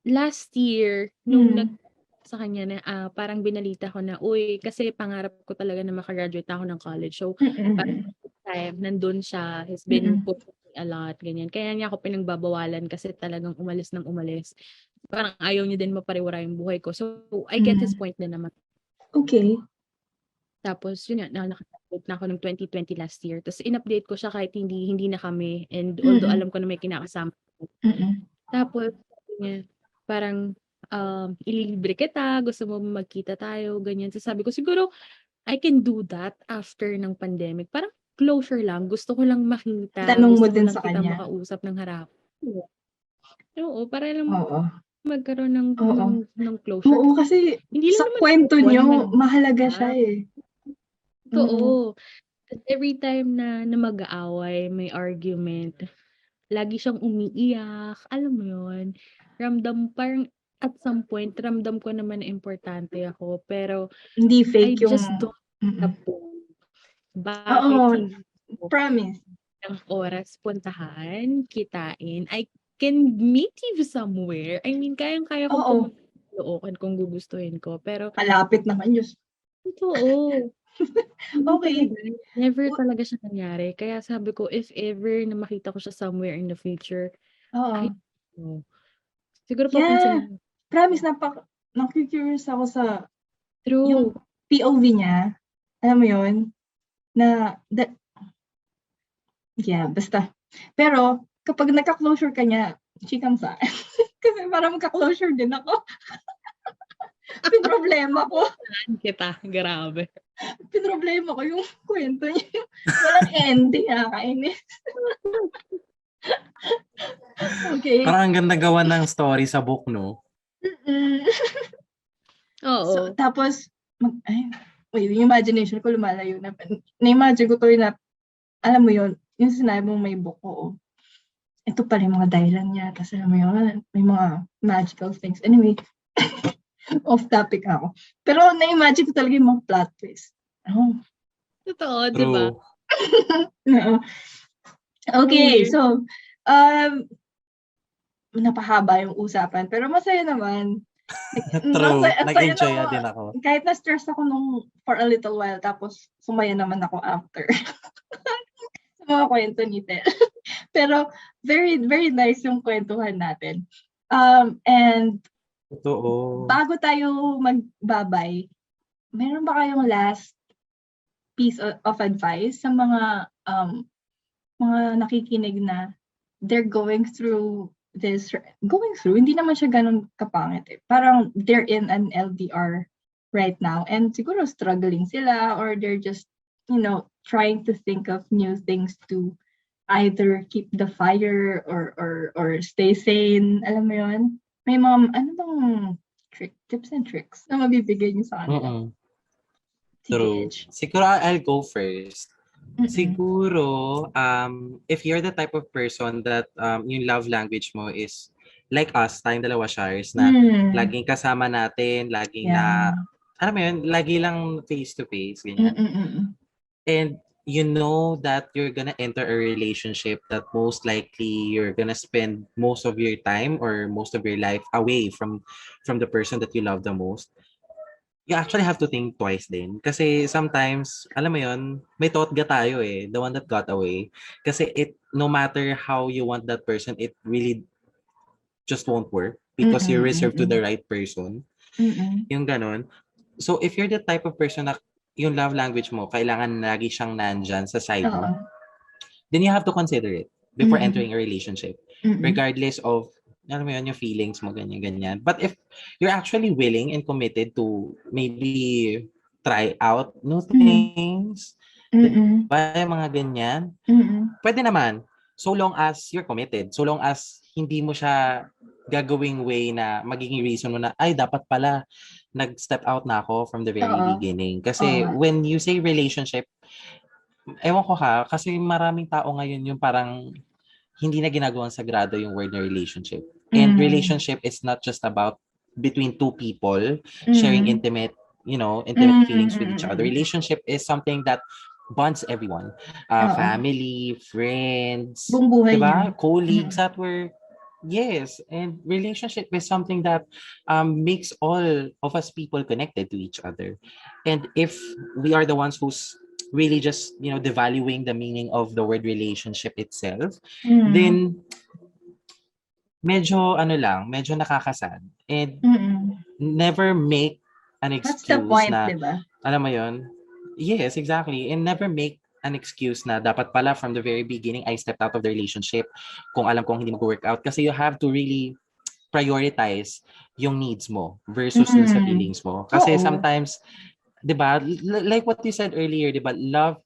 last year, nung sa kanya na, parang binalita ko na, uy, kasi pangarap ko talaga na makagraduate ako ng college. So, parang time, nandun siya, has been putting a lot, ganyan. Kaya niya ako pinagbabawalan kasi talagang umalis ng umalis. Parang ayaw niya din mapariwara yung buhay ko. So, I get his point din naman. Okay. Tapos, yun nga, naka-update na ako ng 2020 last year. Tapos, in-update ko siya kahit hindi na kami. And although alam ko na may kinakasama. Tapos, sabi niya, parang, ililibre kita, gusto mo magkita tayo, ganyan. So, sabi ko, siguro, I can do that after ng pandemic. Parang closure lang. Gusto ko lang makita. Tanong mo Gusto ko din lang sa kita kanya. makausap ng harap. Oo, para lang Oo. magkaroon ng closure. Oo, kasi Hindi lang sa naman kwento one nyo, man. mahalaga siya eh. Oo. Tapos every time na mag-aaway, may argument, lagi siyang umiiyak. Alam mo yun? Parang at some point, ramdam ko naman na importante ako. Pero Hindi I fake yung... just don't know bakit Oo, hindi ko promise. ng oras puntahan, kitain. I can meet you somewhere. I mean, kayang-kaya ko Oo. pumunta kung gugustuhin ko. Pero, Malapit naman yun. totoo. Okay. Never talaga siya nangyari. Kaya sabi ko, if ever na makita ko siya somewhere in the future, I Oo. don't know. Siguro Yeah. papansin. Promise, nakikurious ako sa True. yung POV niya. Alam mo yun? Yeah, basta. Pero, kapag nagka-closure ka niya, chikang sa akin. Kasi parang magka-closure din ako. Pinroblema ko. Kita, grabe. Pinroblema ko yung kwento niya. Walang ending, nakakainis. Okay. Parang ang ganda gawa ng story sa book, no? Oo. So, tapos, yung imagination ko lumalayo na. Na-imagine ko to na, alam mo yun, yung sinabi mong may book ko. Ito pala yung mga dahilan niya. Tapos alam mo yun, may mga magical things. Anyway, off topic ako. Pero na-imagine ko talaga yung mga plot twist. Totoo, di ba? Okay, so, napahaba yung usapan. Pero masaya naman. True. Nag-enjoy din ako. Kahit na-stress ako for a little while, tapos sumaya naman ako after. Sa mga kwento ni Telle. Pero very, very nice yung kwentuhan natin. And totoo. Bago tayo magbabay, meron ba kayong last piece of advice sa mga nakikinig na they're going through, hindi naman siya ganun kapangit eh. Parang they're in an LDR right now and siguro struggling sila or they're just, trying to think of new things to either keep the fire or stay sane. Alam mo yun? May mga, tips and tricks na mabibigay niyo sa kanila? True. Siguro I'll go first. Siguro, if you're the type of person that yung love language mo is like us, tayong dalawa Shares, na laging kasama natin, laging na, alam mo yun, lagi lang face-to-face, ganyan. And you know that you're gonna enter a relationship that most likely you're gonna spend most of your time or most of your life away from the person that you love the most. You actually have to think twice din. Kasi sometimes, alam mo yun, may totga tayo eh, the one that got away. Kasi no matter how you want that person, it really just won't work because you're reserved to the right person. Yung ganon. So if you're the type of person na yung love language mo, kailangan lagi siyang nandyan sa side mo, then you have to consider it before entering a relationship. Regardless of alam mo yun, yung feelings mo, ganyan. But if you're actually willing and committed to maybe try out new things, diba, mga ganyan, pwede naman. So long as you're committed. So long as hindi mo siya gagawing way na magiging reason mo na, ay, dapat pala nag-step out na ako from the very beginning. Kasi when you say relationship, ewan ko ha, kasi maraming tao ngayon yung parang hindi na ginagawang sagrado yung word na relationship. And relationship is not just about between two people sharing intimate feelings with each other. Relationship is something that bonds everyone. Family, friends, diba? Colleagues at work. Yes, and relationship is something that makes all of us people connected to each other. And if we are the ones who's really just, devaluing the meaning of the word relationship itself, then medyo nakakasad. And never make an That's the excuse point, na, diba? alam mo yun? Yes, exactly. And never make an excuse na dapat pala from the very beginning, I stepped out of the relationship kung alam kong hindi mag-work out. Kasi you have to really prioritize yung needs mo versus dun sa feelings mo. Kasi sometimes, di ba, like what you said earlier, di ba, love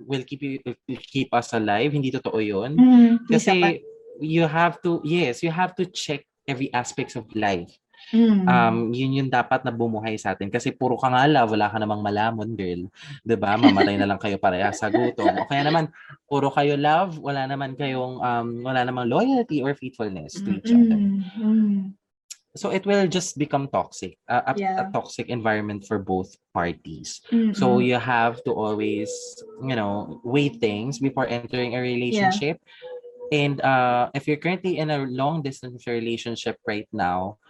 will keep us alive. Hindi totoo yun. Kasi you have to check every aspects of life. Yun yung dapat na bumuhay sa atin. Kasi puro ka nga love, wala ka namang malamon, girl. 'Di ba? Mamatay na lang kayo pareha sa gutom. O kaya naman, puro kayo love, wala namang loyalty or faithfulness to each other. So it will just become toxic, a toxic environment for both parties. So you have to always, weigh things before entering a relationship. And if you're currently in a long distance relationship right now,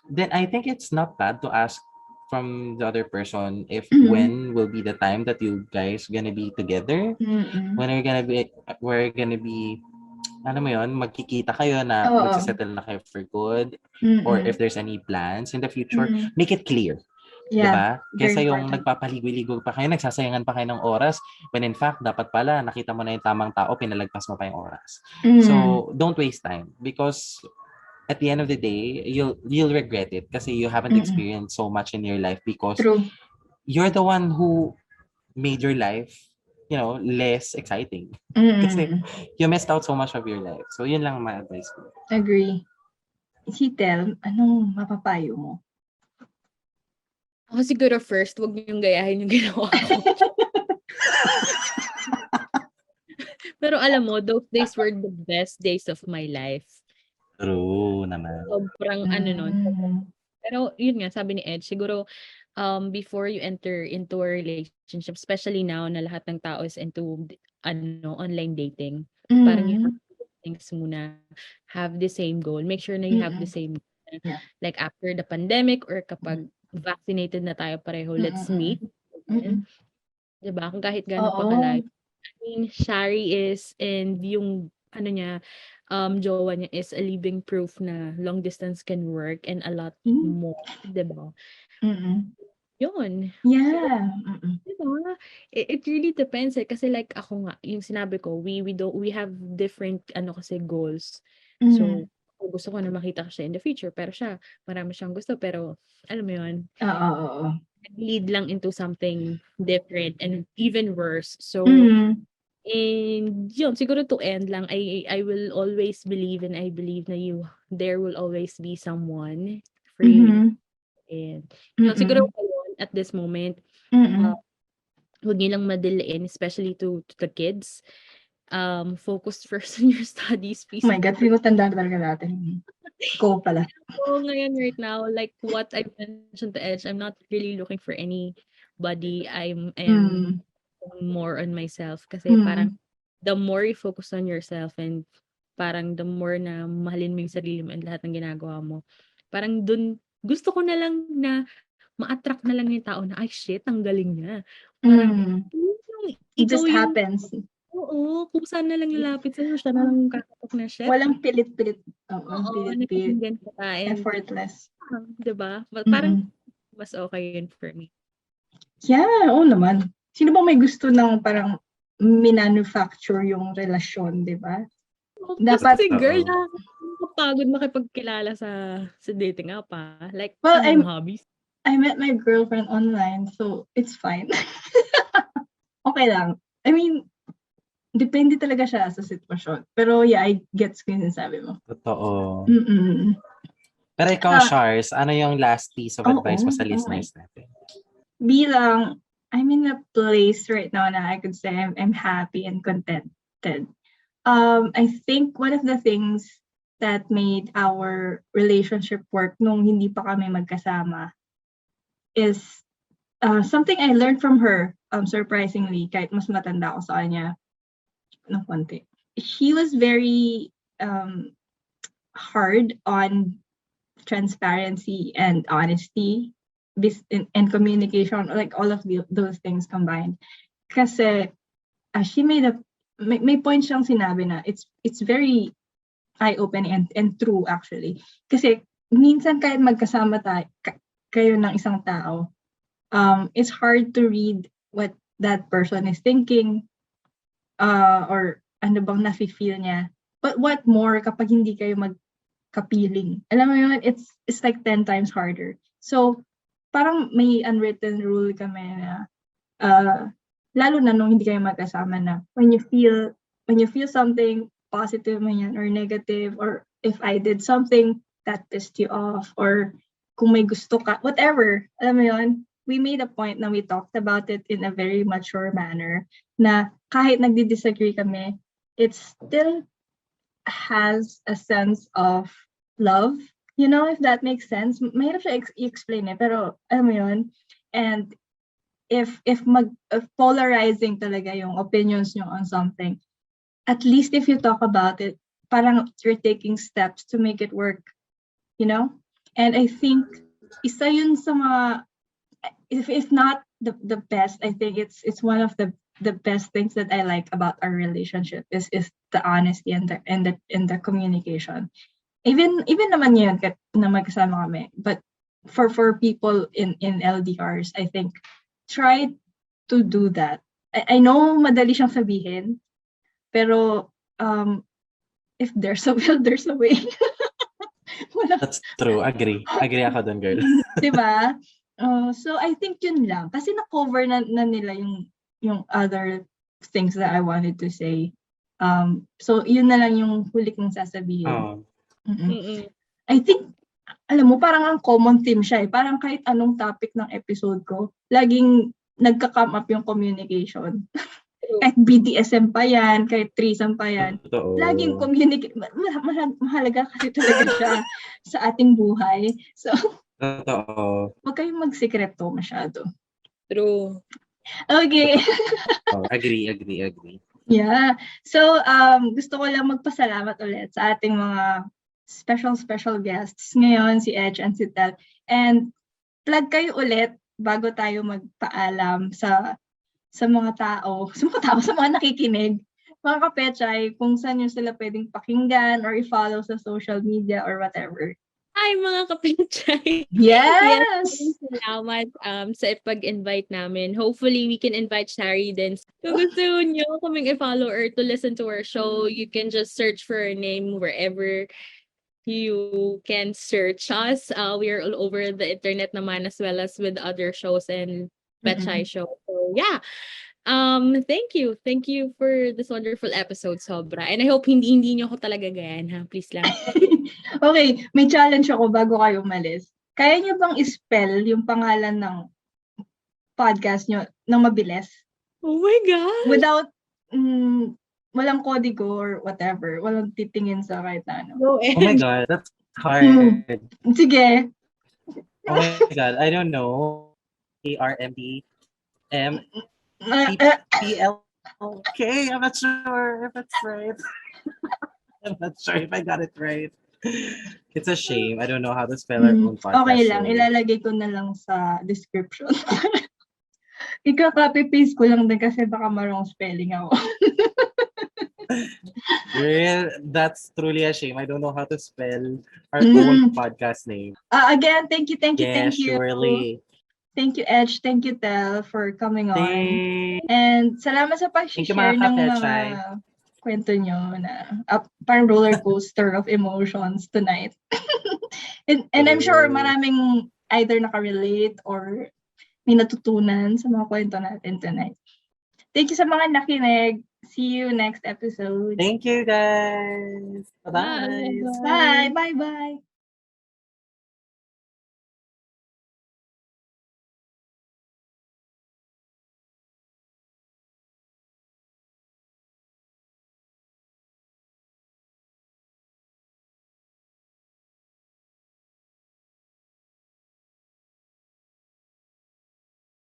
then I think it's not bad to ask from the other person if when will be the time that you guys gonna be together, when we're gonna be, ano mo yun, magkikita kayo na magsisettle na kayo for good, or if there's any plans in the future, make it clear. Diba? Kesa yung nagpapaligoy-ligoy pa kayo, nagsasayangan pa kayo ng oras, when in fact, dapat pala, nakita mo na yung tamang tao, pinalagpas mo pa yung oras. So, don't waste time because at the end of the day, you'll regret it kasi you haven't experienced so much in your life because you're the one who made your life, less exciting. Kasi you missed out so much of your life. So, yun lang my advice ko. Agree. Si Telle, anong mapapayo mo? Ako siguro first, wag niyong gayahin yung ginawa ko. Pero alam mo, those days were the best days of my life. True naman. Sobrang nun. Pero yun nga, sabi ni Ed, siguro before you enter into a relationship, especially now na lahat ng tao is into online dating, parang you have to do things muna, have the same goal. Make sure na you have the same goal. Like after the pandemic or kapag vaccinated na tayo pareho, let's meet. Diba? Kung kahit gano'n pa kalayo. I mean, Sharee is, and yung jowa niya is a living proof na long distance can work and a lot more, diba? Yun. Yeah. Diba? It really depends kasi like ako nga, yung sinabi ko, we have different kasi goals. So, gusto ko na makita ko siya in the future, pero siya, marami siyang gusto, pero alam mo yun, lead lang into something different and even worse. So, and yun, siguro to end lang, I will always believe and I believe na there will always be someone for you. And yun, siguro at this moment, huwag niyo lang madiliin, especially to the kids. Focus first on your studies, please. Oh my God, feel tanda talaga natin. Go pala. So, ngayon right now, like what I mentioned to Edge, I'm not really looking for anybody. I'm more on myself kasi parang the more you focus on yourself and parang the more na mahalin mo yung sarili mo and lahat ng ginagawa mo, parang dun, gusto ko na lang na ma-attract na lang yung tao na, ay shit, ang galing niya. Parang, it just happens. Oo, kung saan na lang lalapit sa'yo, siya na lang kakatok na siya. Walang pilit-pilit. Pilit-pilit. Effortless. Diba? Parang mas okay yun for me. Yeah, oo naman. Sino ba may gusto ng parang minanufacture yung relasyon, diba? Dapat kasi girl, nakakapagod makipagkilala sa dating app Like, well, hobbies? I met my girlfriend online, so it's fine. Okay lang. I mean, depende talaga siya sa sitwasyon. Pero yeah, I get ko yung sabi mo. Totoo. Pero ikaw, Shars, ano yung last piece of advice mo sa listeners natin? Bilang, I'm in a place right now na I could say I'm happy and contented. I think one of the things that made our relationship work nung hindi pa kami magkasama is something I learned from her, surprisingly, kahit mas matanda ako sa kanya ng konti. She was very hard on transparency and honesty and communication, like all of those things combined. Kasi she made may point siyang sinabi na it's very eye-opening and true actually. Kasi minsan kahit magkasama kayo ng isang tao, it's hard to read what that person is thinking or ano bang nafe-feel niya. But what more kapag hindi kayo magkapiling? Alam mo yun, it's like 10 times harder. So, parang may unwritten rule kami na lalo na nung hindi kayo magkasama na when you feel something positive man yan or negative, or if I did something that pissed you off, or kung may gusto ka, whatever, alam mo yun, we made a point na we talked about it in a very mature manner na kahit nagdi-disagree kami, it still has a sense of love, you know, if that makes sense. Mahirap siya i-explain pero alam mo yun, and if polarizing talaga yung opinions nyo on something, at least if you talk about it, parang you're taking steps to make it work, you know? And I think isa yun sa mga, if not the best, I think it's one of the best things that I like about our relationship is the honesty and the communication. Even naman yun na magkasama kami, but for people in LDRs, I think try to do that. I know madali siyang sabihin, pero if there's a will, there's a way. That's true. Agree ako dun, girl. Diba? So I think yun lang. Kasi na-cover na nila yung other things that I wanted to say. So yun na lang yung huli kong sasabihin. I think, alam mo, parang ang common theme siya eh. Parang kahit anong topic ng episode ko, laging nagka-come up yung communication. Kahit BDSM pa yan, kahit threesome pa yan. Totoo. Laging communicate. Mahalaga kasi talaga siya sa ating buhay. So, totoo. Huwag kayong magsikreto masyado. True. Okay. Agree. Yeah. So, gusto ko lang magpasalamat ulit sa ating mga special guests. Ngayon, si Edge and si Telle. And plug kayo ulit bago tayo magpaalam sa mga tao, sa mga nakikinig, mga kapechay, kung saan nyo sila pwedeng pakinggan or i-follow sa social media or whatever. Hi mga kapechay! Yes! Salamat sa pag-invite namin. Hopefully, we can invite Sharee din. Kung gusto nyo kaming i-follow or to listen to our show, you can just search for our name wherever you can search us. We are all over the internet naman as well as with other shows and Pechay Show. So yeah. Thank you. Thank you for this wonderful episode, sobra. And I hope hindi nyo ako talaga gayan, ha? Please lang. Okay, may challenge ako bago kayo umalis. Kaya nyo bang i-spell yung pangalan ng podcast nyo ng mabilis? Oh my God! Without, walang kodigo or whatever. Walang titingin sa kahit na ano. No, Oh my God, that's hard. Sige. Oh my God, I don't know. ABNKRMDMPPLK. I'm not sure if it's right. I'm not sure if I got it right. It's a shame. I don't know how to spell our own podcast. Okay lang. Ilalagay ko na lang sa description. Ika-copy-paste ko lang din kasi baka marong spelling ako. Real, that's truly a shame. I don't know how to spell our own podcast name. Again, thank you. Surely. Thank you, Edge. Thank you, Telle, for coming on. And salamat sa pag-share ng mga kwento nyo na parang roller coaster of emotions tonight. and I'm sure maraming either nakarelate or may natutunan sa mga kwento natin tonight. Thank you sa mga nakinig. See you next episode. Thank you, guys. Bye-bye. Bye. Bye.